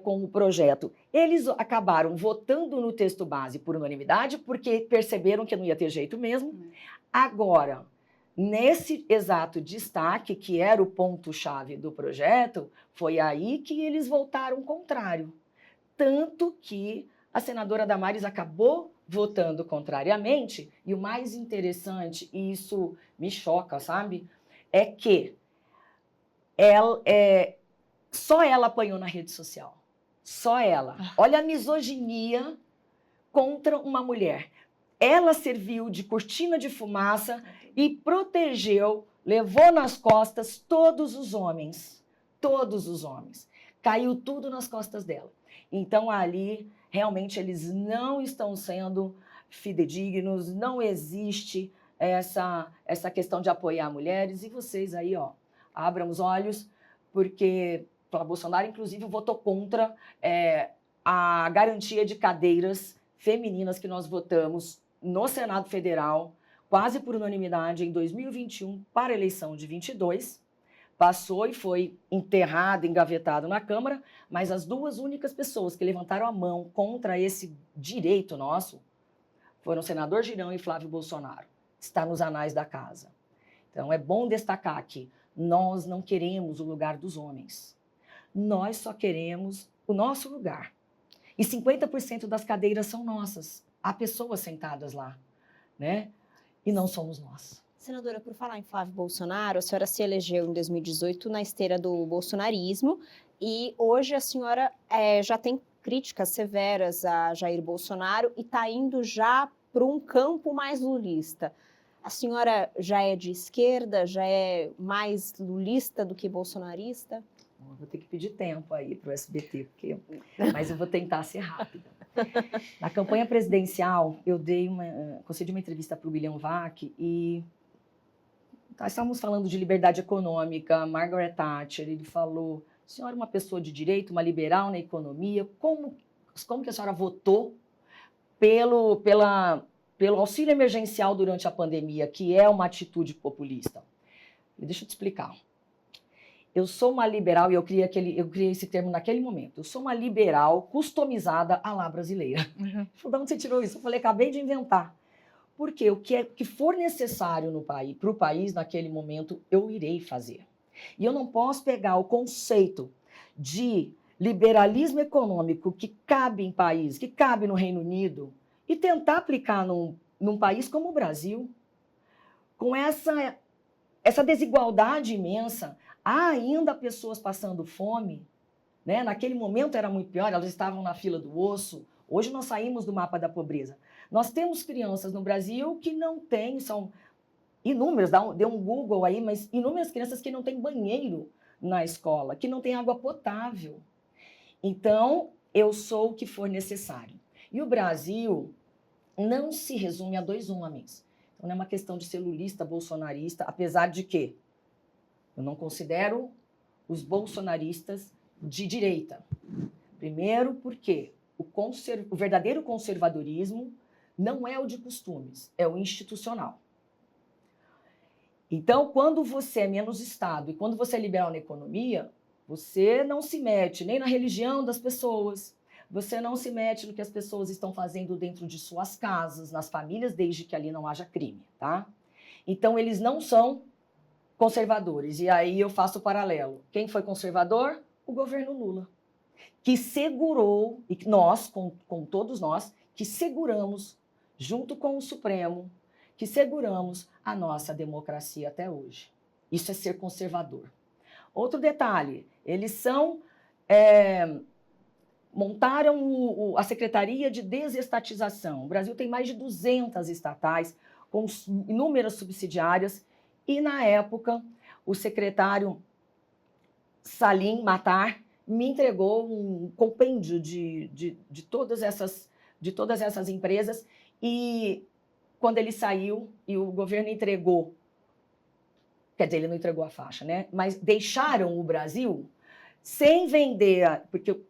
com o projeto. Eles acabaram votando no texto base por unanimidade, porque perceberam que não ia ter jeito mesmo. Agora, nesse exato destaque, que era o ponto-chave do projeto, foi aí que eles votaram contrário. Tanto que a senadora Damares acabou votando contrariamente, e o mais interessante, e isso me choca, sabe? É que só ela apanhou na rede social. Só ela. Olha a misoginia contra uma mulher. Ela serviu de cortina de fumaça e protegeu, levou nas costas todos os homens. Todos os homens. Caiu tudo nas costas dela. Então, ali, realmente, eles não estão sendo fidedignos, não existe essa questão de apoiar mulheres. E vocês aí, ó, abram os olhos, porque o Bolsonaro, inclusive, votou contra a garantia de cadeiras femininas que nós votamos no Senado Federal, quase por unanimidade, em 2021, para a eleição de 22. Passou e foi enterrado, engavetado na Câmara, mas as duas únicas pessoas que levantaram a mão contra esse direito nosso foram o senador Girão e Flávio Bolsonaro. Está nos anais da casa. Então, é bom destacar que nós não queremos o lugar dos homens. Nós só queremos o nosso lugar. E 50% das cadeiras são nossas. Há pessoas sentadas lá, né? E não somos nós. Senadora, por falar em Flávio Bolsonaro, a senhora se elegeu em 2018 na esteira do bolsonarismo e hoje a senhora já tem críticas severas a Jair Bolsonaro e está indo já para um campo mais lulista. A senhora já é de esquerda, já é mais lulista do que bolsonarista? Vou ter que pedir tempo aí para o SBT, mas eu vou tentar ser rápida. Na campanha presidencial, eu concedi uma entrevista para o William Vac e nós estávamos falando de liberdade econômica, Margaret Thatcher, ele falou, a senhora é uma pessoa de direito, uma liberal na economia, como que a senhora votou pelo auxílio emergencial durante a pandemia, que é uma atitude populista? Deixa eu te explicar. Eu sou uma liberal, e eu criei esse termo naquele momento, eu sou uma liberal customizada à la brasileira. Uhum. De onde você tirou isso? Eu falei, acabei de inventar. Porque o que for necessário para o país naquele momento, eu irei fazer. E eu não posso pegar o conceito de liberalismo econômico que cabe em país, que cabe no Reino Unido, e tentar aplicar num país como o Brasil, com essa desigualdade imensa. Há ainda pessoas passando fome, né? Naquele momento era muito pior, elas estavam na fila do osso. Hoje nós saímos do mapa da pobreza. Nós temos crianças no Brasil que não têm, são inúmeras, dê um Google aí, mas inúmeras crianças que não têm banheiro na escola, que não têm água potável. Então, eu sou o que for necessário. E o Brasil não se resume a dois homens. Então, não é uma questão de ser lulista, bolsonarista, apesar de que eu não considero os bolsonaristas de direita. Primeiro, porque o verdadeiro conservadorismo não é o de costumes, é o institucional. Então, quando você é menos Estado e quando você é liberal na economia, você não se mete nem na religião das pessoas, você não se mete no que as pessoas estão fazendo dentro de suas casas, nas famílias, desde que ali não haja crime, tá? Então, eles não são conservadores. E aí eu faço o paralelo. Quem foi conservador? O governo Lula, que segurou, e nós, com todos nós, que seguramos, junto com o Supremo, que seguramos a nossa democracia até hoje. Isso é ser conservador. Outro detalhe, eles montaram a Secretaria de Desestatização. O Brasil tem mais de 200 estatais, com inúmeras subsidiárias, e na época o secretário Salim Matar me entregou um compêndio de todas essas empresas, e quando ele saiu e o governo entregou, quer dizer, ele não entregou a faixa, né? Mas deixaram o Brasil sem vender, porque eu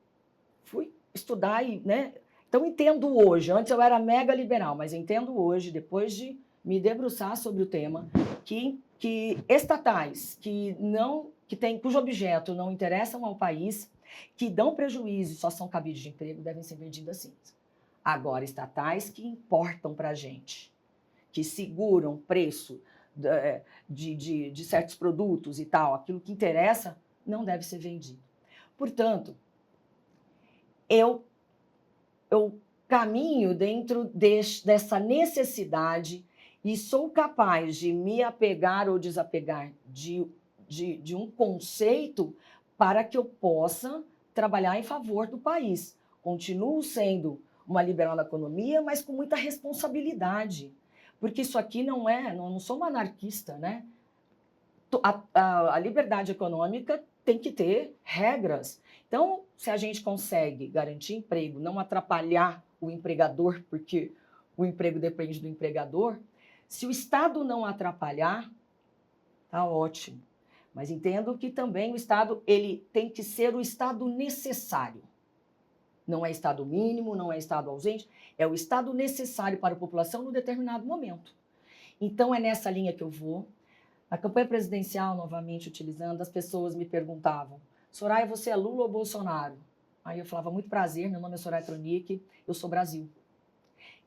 fui estudar e, né? Então entendo hoje, antes eu era mega liberal, mas entendo hoje, depois de me debruçar sobre o tema, que estatais cujo objeto não interessam ao país, que dão prejuízo e só são cabides de emprego, devem ser vendidas assim. Agora, estatais que importam para a gente, que seguram preço de certos produtos e tal, aquilo que interessa não deve ser vendido. Portanto, eu caminho dentro dessa necessidade e sou capaz de me apegar ou desapegar de um conceito para que eu possa trabalhar em favor do país. Continuo sendo uma liberal na economia, mas com muita responsabilidade, porque isso aqui não sou uma anarquista, né? A liberdade econômica tem que ter regras. Então, se a gente consegue garantir emprego, não atrapalhar o empregador, porque o emprego depende do empregador, Se o Estado não atrapalhar, tá ótimo. Mas entendo que também o Estado ele tem que ser o Estado necessário. Não é Estado mínimo, não é Estado ausente, é o Estado necessário para a população num determinado momento. Então, é nessa linha que eu vou. Na campanha presidencial, novamente utilizando, as pessoas me perguntavam, Soraya, você é Lula ou Bolsonaro? Aí eu falava, muito prazer, meu nome é Soraya Tronic, eu sou Brasil.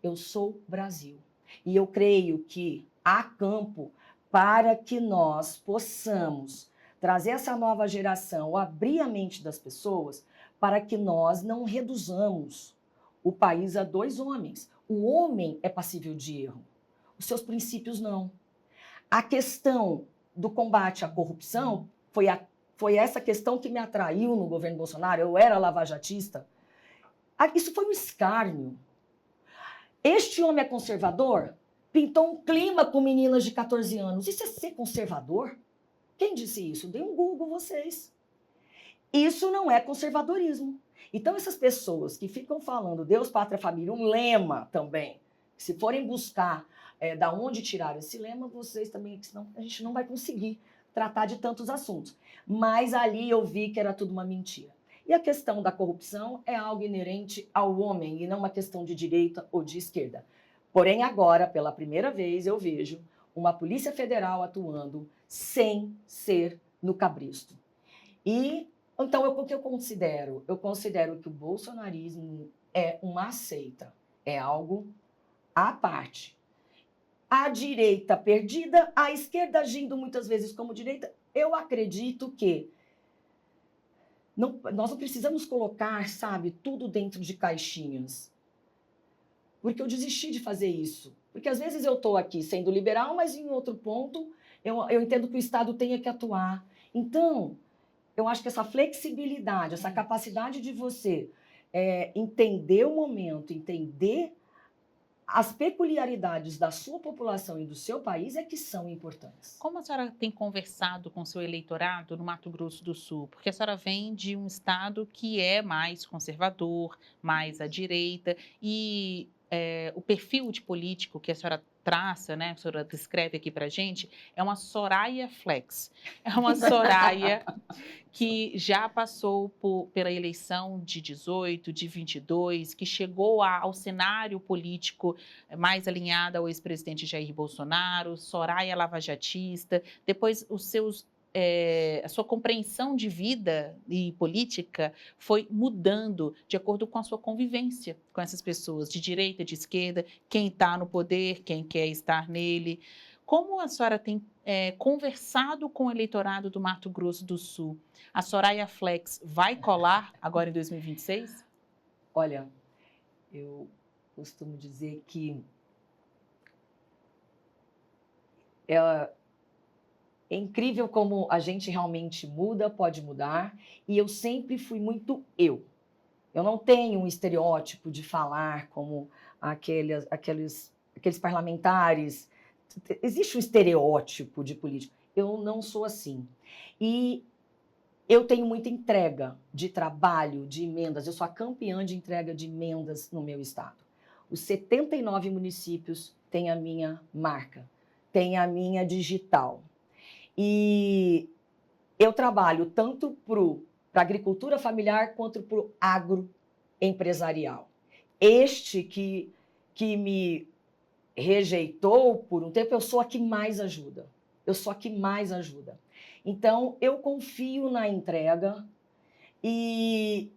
Eu sou Brasil. E eu creio que há campo para que nós possamos trazer essa nova geração, abrir a mente das pessoas, para que nós não reduzamos o país a dois homens. O homem é passível de erro, os seus princípios não. A questão do combate à corrupção foi essa questão que me atraiu no governo Bolsonaro. Eu era lavajatista. Isso foi um escárnio. Este homem é conservador? Pintou um clima com meninas de 14 anos. Isso é ser conservador? Quem disse isso? Dê um Google, vocês. Isso não é conservadorismo. Então, essas pessoas que ficam falando Deus, Pátria, Família, um lema também, se forem buscar da onde tirar esse lema, vocês também, senão a gente não vai conseguir tratar de tantos assuntos. Mas ali eu vi que era tudo uma mentira. E a questão da corrupção é algo inerente ao homem e não uma questão de direita ou de esquerda. Porém, agora, pela primeira vez, eu vejo uma Polícia Federal atuando sem ser no cabresto. E, então, o que eu considero? Eu considero que o bolsonarismo é uma seita, é algo à parte. A direita perdida, a esquerda agindo muitas vezes como direita, eu acredito que nós não precisamos colocar, sabe, tudo dentro de caixinhas. Porque eu desisti de fazer isso. Porque às vezes eu estou aqui sendo liberal, mas em outro ponto eu entendo que o Estado tenha que atuar. Então, eu acho que essa flexibilidade, essa capacidade de você entender o momento, entender as peculiaridades da sua população e do seu país é que são importantes. Como a senhora tem conversado com o seu eleitorado no Mato Grosso do Sul? Porque a senhora vem de um estado que é mais conservador, mais à direita, e o perfil de político que a senhora traça, né, a senhora descreve aqui para a gente, é uma Soraya Flex. É uma Soraya que já passou pela eleição de 18, de 22, que chegou ao cenário político mais alinhada ao ex-presidente Jair Bolsonaro, Soraya lavajatista, depois a sua compreensão de vida e política foi mudando de acordo com a sua convivência com essas pessoas, de direita, de esquerda, quem está no poder, quem quer estar nele. Como a senhora tem conversado com o eleitorado do Mato Grosso do Sul? A Soraya Flex vai colar agora em 2026? Olha, eu costumo dizer que é incrível como a gente realmente muda, pode mudar, e eu sempre fui muito eu. Eu não tenho um estereótipo de falar como aqueles parlamentares. Existe um estereótipo de político. Eu não sou assim. E eu tenho muita entrega de trabalho, de emendas. Eu sou a campeã de entrega de emendas no meu estado. Os 79 municípios têm a minha marca, têm a minha digital. E eu trabalho tanto para a agricultura familiar quanto para o agroempresarial. Este que me rejeitou por um tempo, eu sou a que mais ajuda. Eu sou a que mais ajuda. Então, eu confio na entrega e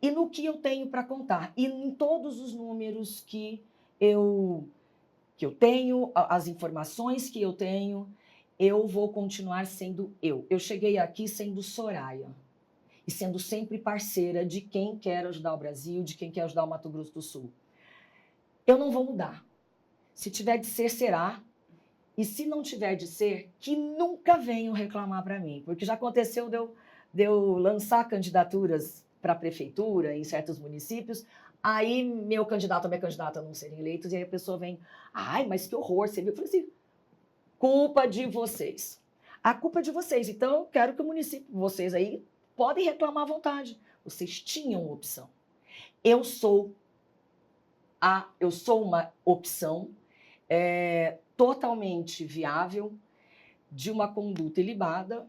no que eu tenho para contar. E em todos os números que eu tenho, as informações que eu tenho, eu vou continuar sendo eu. Eu cheguei aqui sendo Soraya e sendo sempre parceira de quem quer ajudar o Brasil, de quem quer ajudar o Mato Grosso do Sul. Eu não vou mudar. Se tiver de ser, será. E se não tiver de ser, que nunca venham reclamar para mim. Porque já aconteceu de eu lançar candidaturas para a prefeitura em certos municípios, aí meu candidato ou minha candidata não serem eleitos, e aí a pessoa vem, ai, mas que horror, você viu? Eu falei assim, culpa de vocês. A culpa é de vocês. Então, eu quero que o município, vocês aí, podem reclamar à vontade. Vocês tinham opção. Eu sou uma opção totalmente viável, de uma conduta ilibada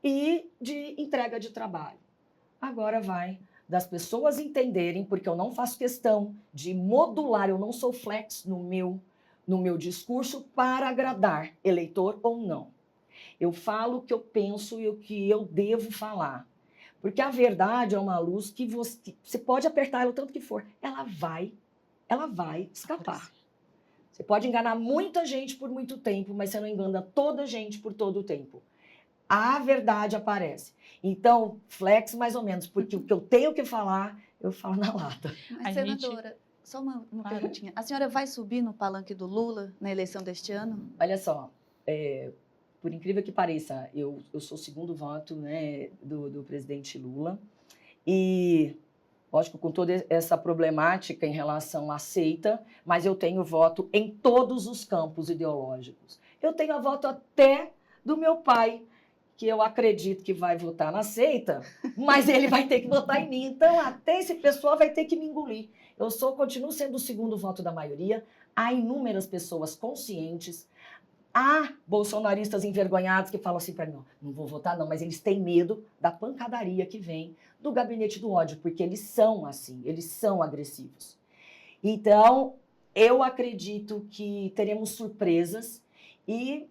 e de entrega de trabalho. Agora vai das pessoas entenderem, porque eu não faço questão de modular, eu não sou flex no meu discurso para agradar eleitor ou não. Eu falo o que eu penso e o que eu devo falar. Porque a verdade é uma luz que você pode apertar ela o tanto que for, ela vai escapar. Você pode enganar muita gente por muito tempo, mas você não engana toda gente por todo o tempo. A verdade aparece. Então, flex mais ou menos, porque o que eu tenho que falar, eu falo na lata. Mas, senadora, só uma perguntinha. A senhora vai subir no palanque do Lula na eleição deste ano? Olha só, por incrível que pareça, eu sou o segundo voto, né, do presidente Lula. E, lógico, com toda essa problemática em relação à seita, mas eu tenho voto em todos os campos ideológicos. Eu tenho a voto até do meu pai, que eu acredito que vai votar na seita, mas ele vai ter que votar em mim. Então, até esse pessoal vai ter que me engolir. Continuo sendo o segundo voto da maioria. Há inúmeras pessoas conscientes. Há bolsonaristas envergonhados que falam assim para mim, não vou votar não, mas eles têm medo da pancadaria que vem do gabinete do ódio, porque eles são assim, eles são agressivos. Então, eu acredito que teremos surpresas e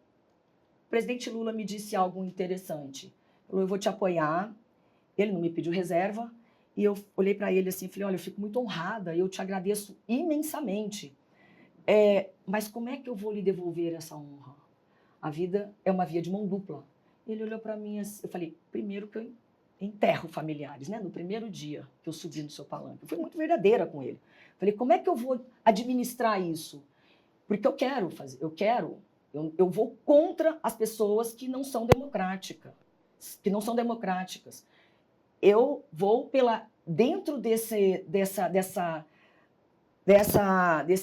o presidente Lula me disse algo interessante. Falou, eu vou te apoiar. Ele não me pediu reserva. E eu olhei para ele assim e falei, olha, eu fico muito honrada, eu te agradeço imensamente. Mas como é que eu vou lhe devolver essa honra? A vida é uma via de mão dupla. Ele olhou para mim assim, eu falei, primeiro que eu enterro familiares, né? No primeiro dia que eu subi no seu palanque. Eu fui muito verdadeira com ele. Falei, como é que eu vou administrar isso? Porque eu quero fazer, eu vou contra as pessoas que não são democráticas. Eu vou dentro desse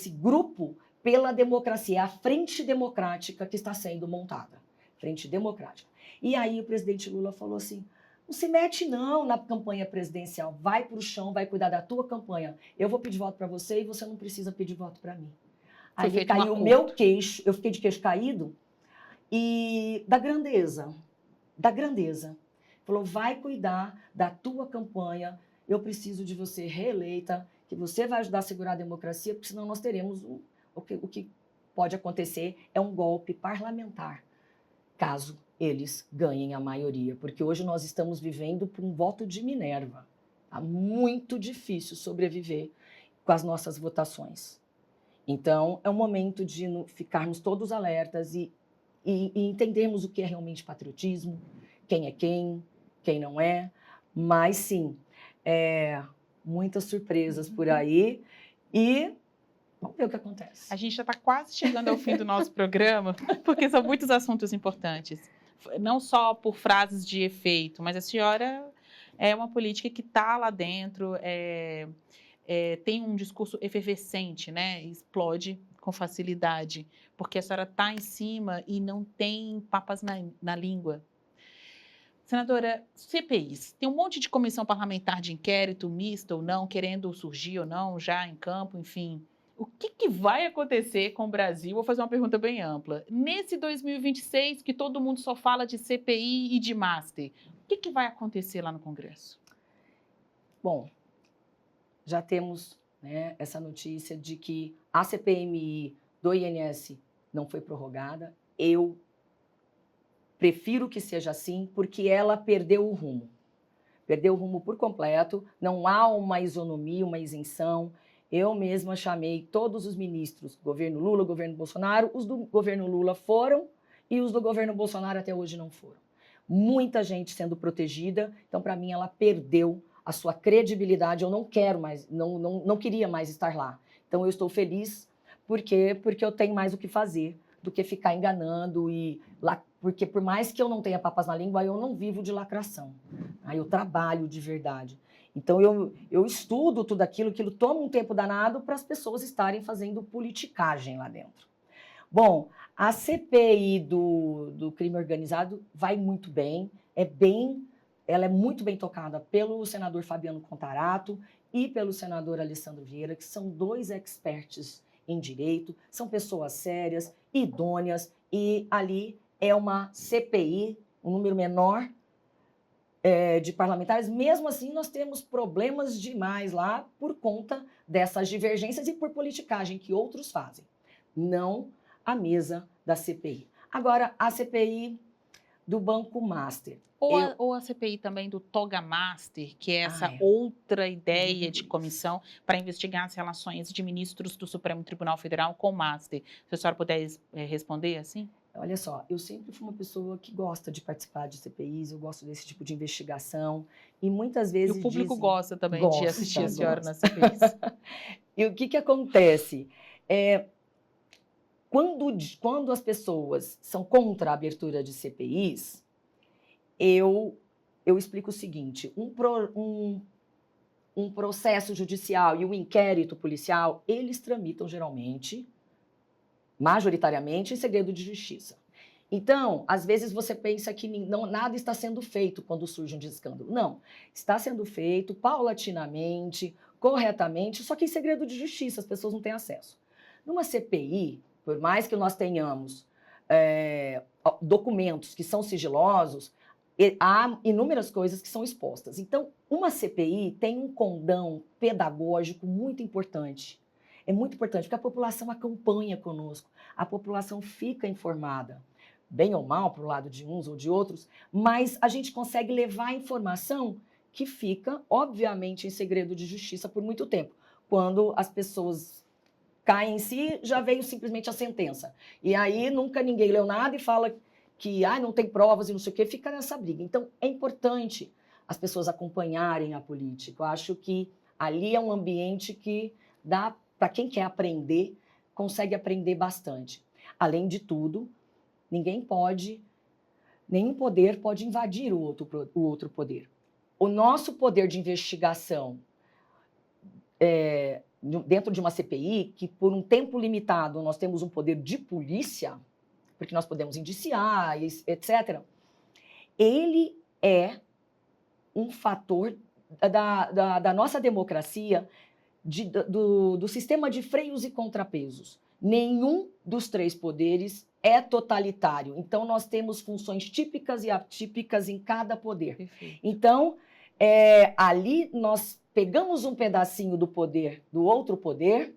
grupo pela democracia, a frente democrática que está sendo montada. Frente democrática. E aí o presidente Lula falou assim, não se mete não na campanha presidencial, vai para o chão, vai cuidar da tua campanha. Eu vou pedir voto para você e você não precisa pedir voto para mim. Aí caiu o meu queixo, eu fiquei de queixo caído, e da grandeza. Falou, vai cuidar da tua campanha, eu preciso de você reeleita, que você vai ajudar a segurar a democracia, porque senão nós teremos o que pode acontecer é um golpe parlamentar, caso eles ganhem a maioria, porque hoje nós estamos vivendo por um voto de Minerva. Está muito difícil sobreviver com as nossas votações. Então, é um momento de ficarmos todos alertas e entendermos o que é realmente patriotismo, quem é quem não é. Mas, sim, muitas surpresas por aí e vamos ver o que acontece. A gente já está quase chegando ao fim do nosso programa, porque são muitos assuntos importantes. Não só por frases de efeito, mas a senhora é uma política que está lá dentro, tem um discurso efervescente, né? Explode com facilidade, porque a senhora está em cima e não tem papas na língua. Senadora, CPIs, tem um monte de comissão parlamentar de inquérito, mista ou não, querendo surgir ou não, já em campo, enfim. O que vai acontecer com o Brasil? Vou fazer uma pergunta bem ampla. Nesse 2026, que todo mundo só fala de CPI e de Master, o que vai acontecer lá no Congresso? Bom, já temos, né, essa notícia de que a CPMI do INS não foi prorrogada. Eu prefiro que seja assim, porque ela perdeu o rumo. Perdeu o rumo por completo, não há uma isonomia, uma isenção. Eu mesma chamei todos os ministros, governo Lula, governo Bolsonaro, os do governo Lula foram e os do governo Bolsonaro até hoje não foram. Muita gente sendo protegida, então para mim ela perdeu a sua credibilidade, eu não quero mais, não queria mais estar lá. Então eu estou feliz porque eu tenho mais o que fazer do que ficar enganando porque por mais que eu não tenha papas na língua, eu não vivo de lacração. Eu trabalho de verdade. Então eu estudo tudo aquilo toma um tempo danado para as pessoas estarem fazendo politicagem lá dentro. Bom, a CPI do crime organizado vai muito bem, ela é muito bem tocada pelo senador Fabiano Contarato e pelo senador Alessandro Vieira, que são dois experts em direito, são pessoas sérias, idôneas, e ali é uma CPI, um número menor de parlamentares. Mesmo assim, nós temos problemas demais lá por conta dessas divergências e por politicagem que outros fazem. Não a mesa da CPI. Agora, a CPI do Banco Master. Ou a CPI também do Toga Master, que é essa outra ideia de comissão para investigar as relações de ministros do Supremo Tribunal Federal com o Master. Se a senhora puder responder assim? Olha só, eu sempre fui uma pessoa que gosta de participar de CPIs, eu gosto desse tipo de investigação, e muitas vezes E o público dizem, gosta também de assistir a senhora nas CPIs. E o que acontece? Quando as pessoas são contra a abertura de CPIs, eu explico o seguinte: um processo judicial e um inquérito policial, eles tramitam geralmente, majoritariamente, em segredo de justiça. Então, às vezes você pensa que nada está sendo feito quando surge um escândalo. Não, está sendo feito paulatinamente, corretamente, só que em segredo de justiça, as pessoas não têm acesso. Numa CPI, por mais que nós tenhamos documentos que são sigilosos, há inúmeras coisas que são expostas. Então, uma CPI tem um condão pedagógico muito importante. É muito importante, porque a população acompanha conosco, a população fica informada, bem ou mal, para o lado de uns ou de outros, mas a gente consegue levar a informação que fica, obviamente, em segredo de justiça por muito tempo. Quando as pessoas caem em si, já veio simplesmente a sentença. E aí nunca ninguém leu nada e fala que não tem provas e não sei o quê, fica nessa briga. Então, é importante as pessoas acompanharem a política. Eu acho que ali é um ambiente que dá para quem quer aprender, consegue aprender bastante. Além de tudo, nenhum poder pode invadir o outro poder. O nosso poder de investigação dentro de uma CPI, que por um tempo limitado nós temos um poder de polícia, porque nós podemos indiciar, etc., ele é um fator da nossa democracia, do sistema de freios e contrapesos. Nenhum dos três poderes é totalitário. Então, nós temos funções típicas e atípicas em cada poder. Perfeito. Então, ali nós pegamos um pedacinho do poder do outro poder.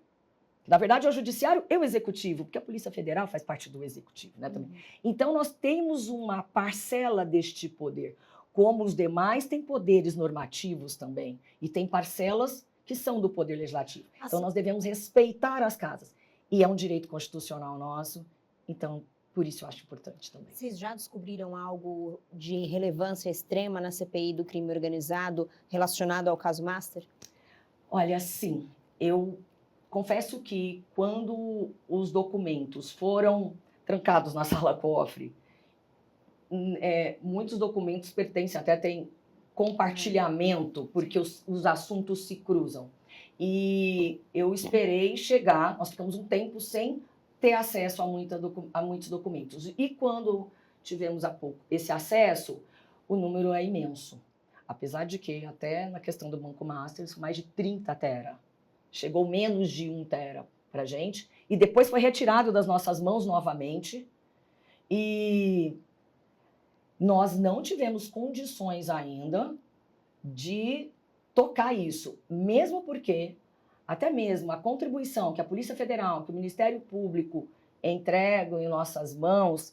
Na verdade, é o judiciário e o executivo, porque a Polícia Federal faz parte do executivo, né, também. Então, nós temos uma parcela deste poder. Como os demais, têm poderes normativos também. E tem parcelas que são do poder legislativo. Então, nós devemos respeitar as casas. E é um direito constitucional nosso. Então, por isso eu acho importante também. Vocês já descobriram algo de relevância extrema na CPI do crime organizado relacionado ao caso Master? Olha, sim. Eu confesso que quando os documentos foram trancados na sala cofre, muitos documentos pertencem, até tem compartilhamento, porque os assuntos se cruzam. E eu esperei chegar, nós ficamos um tempo sem ter acesso a muitos documentos. E quando tivemos há pouco esse acesso, o número é imenso. Apesar de que, até na questão do Banco Master, são mais de 30 tera. Chegou menos de 1 tera para a gente. E depois foi retirado das nossas mãos novamente. E nós não tivemos condições ainda de tocar isso. Mesmo porque, até mesmo a contribuição que a Polícia Federal, que o Ministério Público entregam em nossas mãos,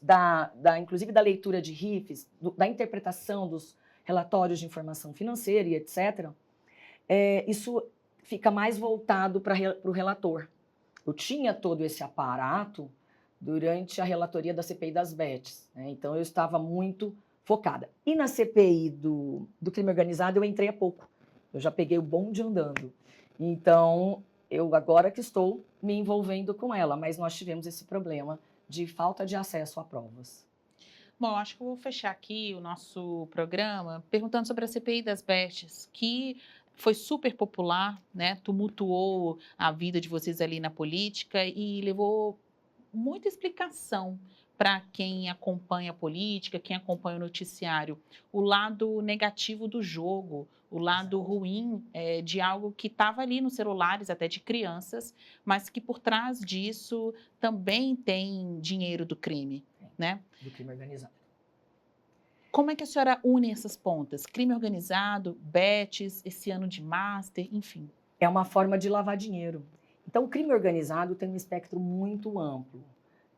inclusive da leitura de RIFs, da interpretação dos relatórios de informação financeira e etc., isso fica mais voltado para o relator. Eu tinha todo esse aparato durante a relatoria da CPI das Bets, né? Então eu estava muito focada. E na CPI do crime organizado eu entrei há pouco. Eu já peguei o bonde andando. Então, eu agora que estou me envolvendo com ela, mas nós tivemos esse problema de falta de acesso a provas. Bom, acho que eu vou fechar aqui o nosso programa perguntando sobre a CPI das Bets, que foi super popular, né? Tumultuou a vida de vocês ali na política e levou muita explicação para quem acompanha a política, quem acompanha o noticiário, o lado negativo do jogo, o lado ruim de algo que estava ali nos celulares, até de crianças, mas que por trás disso também tem dinheiro do crime, né? Do crime organizado. Como é que a senhora une essas pontas? Crime organizado, bets, esse ano de master, enfim. É uma forma de lavar dinheiro. Então, o crime organizado tem um espectro muito amplo.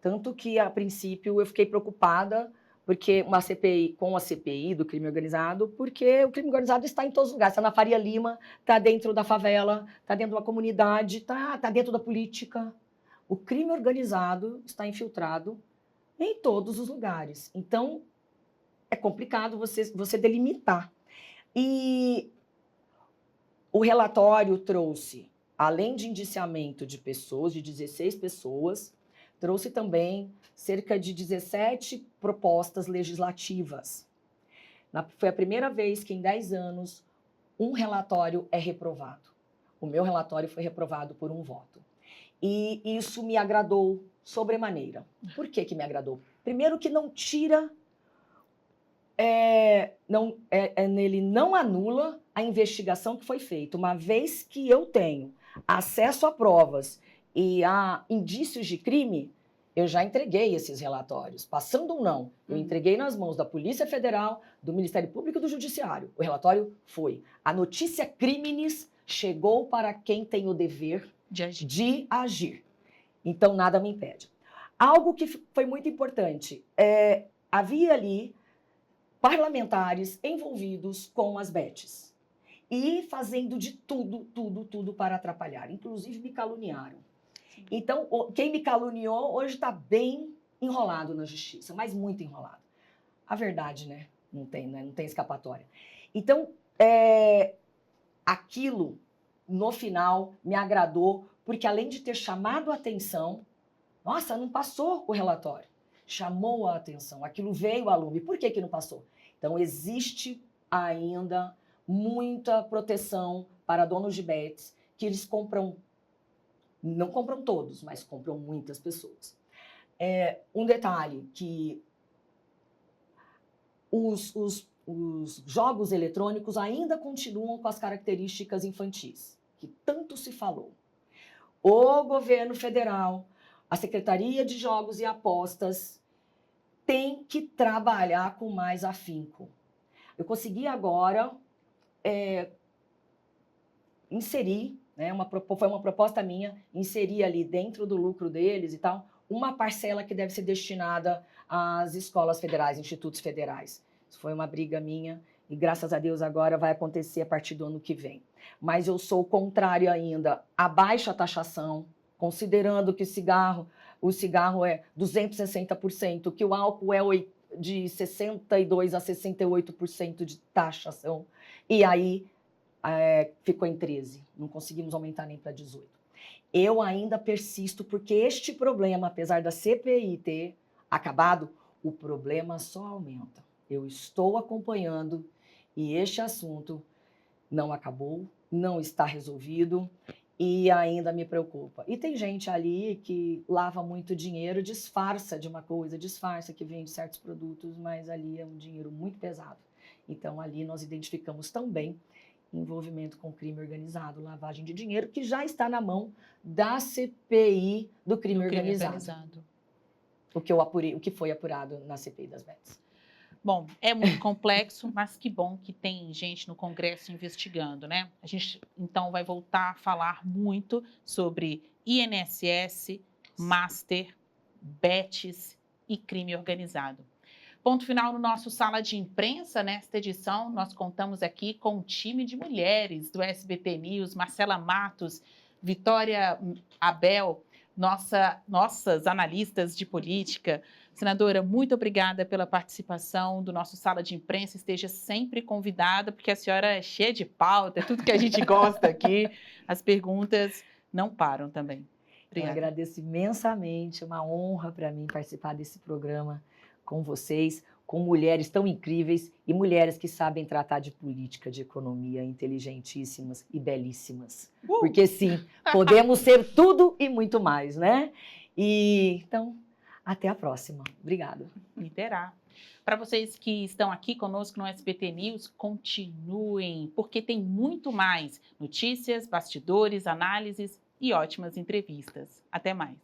Tanto que, a princípio, eu fiquei preocupada porque com a CPI do crime organizado, porque o crime organizado está em todos os lugares. Está na Faria Lima, está dentro da favela, está dentro da comunidade, está dentro da política. O crime organizado está infiltrado em todos os lugares. Então, é complicado você delimitar. E o relatório trouxe, além de indiciamento de pessoas, de 16 pessoas, trouxe também cerca de 17 propostas legislativas. Foi a primeira vez que, em 10 anos, um relatório é reprovado. O meu relatório foi reprovado por um voto. E isso me agradou sobremaneira. Por que me agradou? Primeiro que não tira... Nele não anula a investigação que foi feita. Uma vez que eu tenho acesso a provas e a indícios de crime, eu já entreguei esses relatórios. Passando ou não, eu entreguei nas mãos da Polícia Federal, do Ministério Público e do Judiciário. O relatório foi. A notícia crimes chegou para quem tem o dever de agir. Então, nada me impede. Algo que foi muito importante, havia ali parlamentares envolvidos com as bets e fazendo de tudo para atrapalhar. Inclusive, me caluniaram. Então, quem me caluniou hoje está bem enrolado na justiça, mas muito enrolado. A verdade, né? Não tem escapatória. Então, aquilo, no final, me agradou, porque além de ter chamado a atenção, nossa, não passou o relatório. Chamou a atenção, aquilo veio à lume. Por que não passou? Então, existe ainda muita proteção para donos de bets, que eles compram, não compram todos, mas compram muitas pessoas. Um detalhe, que os jogos eletrônicos ainda continuam com as características infantis, que tanto se falou. O governo federal, a Secretaria de Jogos e Apostas, tem que trabalhar com mais afinco. Eu consegui agora inserir, né, foi uma proposta minha, inserir ali dentro do lucro deles e tal, uma parcela que deve ser destinada às escolas federais, institutos federais. Isso foi uma briga minha e, graças a Deus, agora vai acontecer a partir do ano que vem. Mas eu sou contrária ainda à baixa taxação, considerando que o cigarro é 260%, que o álcool é de 62% a 68% de taxação. E aí ficou em 13%. Não conseguimos aumentar nem para 18%. Eu ainda persisto, porque este problema, apesar da CPI ter acabado, o problema só aumenta. Eu estou acompanhando e este assunto não acabou, não está resolvido e ainda me preocupa. E tem gente ali que lava muito dinheiro, disfarça de uma coisa, disfarça que vende certos produtos, mas ali é um dinheiro muito pesado. Então, ali nós identificamos também envolvimento com crime organizado, lavagem de dinheiro, que já está na mão da CPI do crime organizado. O que foi apurado na CPI das bets. Bom, é muito complexo, mas que bom que tem gente no Congresso investigando, né? A gente, então, vai voltar a falar muito sobre INSS, Master, bets e crime organizado. Ponto final no nosso Sala de Imprensa. Nesta edição, nós contamos aqui com um time de mulheres do SBT News, Marcela Matos, Vitória Abel, nossas analistas de política. Senadora, muito obrigada pela participação do nosso Sala de Imprensa. Esteja sempre convidada, porque a senhora é cheia de pauta, é tudo que a gente gosta aqui. As perguntas não param também. Obrigada. Eu agradeço imensamente, é uma honra para mim participar desse programa com vocês, com mulheres tão incríveis e mulheres que sabem tratar de política, de economia, inteligentíssimas e belíssimas. Porque sim, podemos ser tudo e muito mais, né? E então, Até a próxima. Obrigada. E terá. Para vocês que estão aqui conosco no SBT News, continuem, porque tem muito mais notícias, bastidores, análises e ótimas entrevistas. Até mais.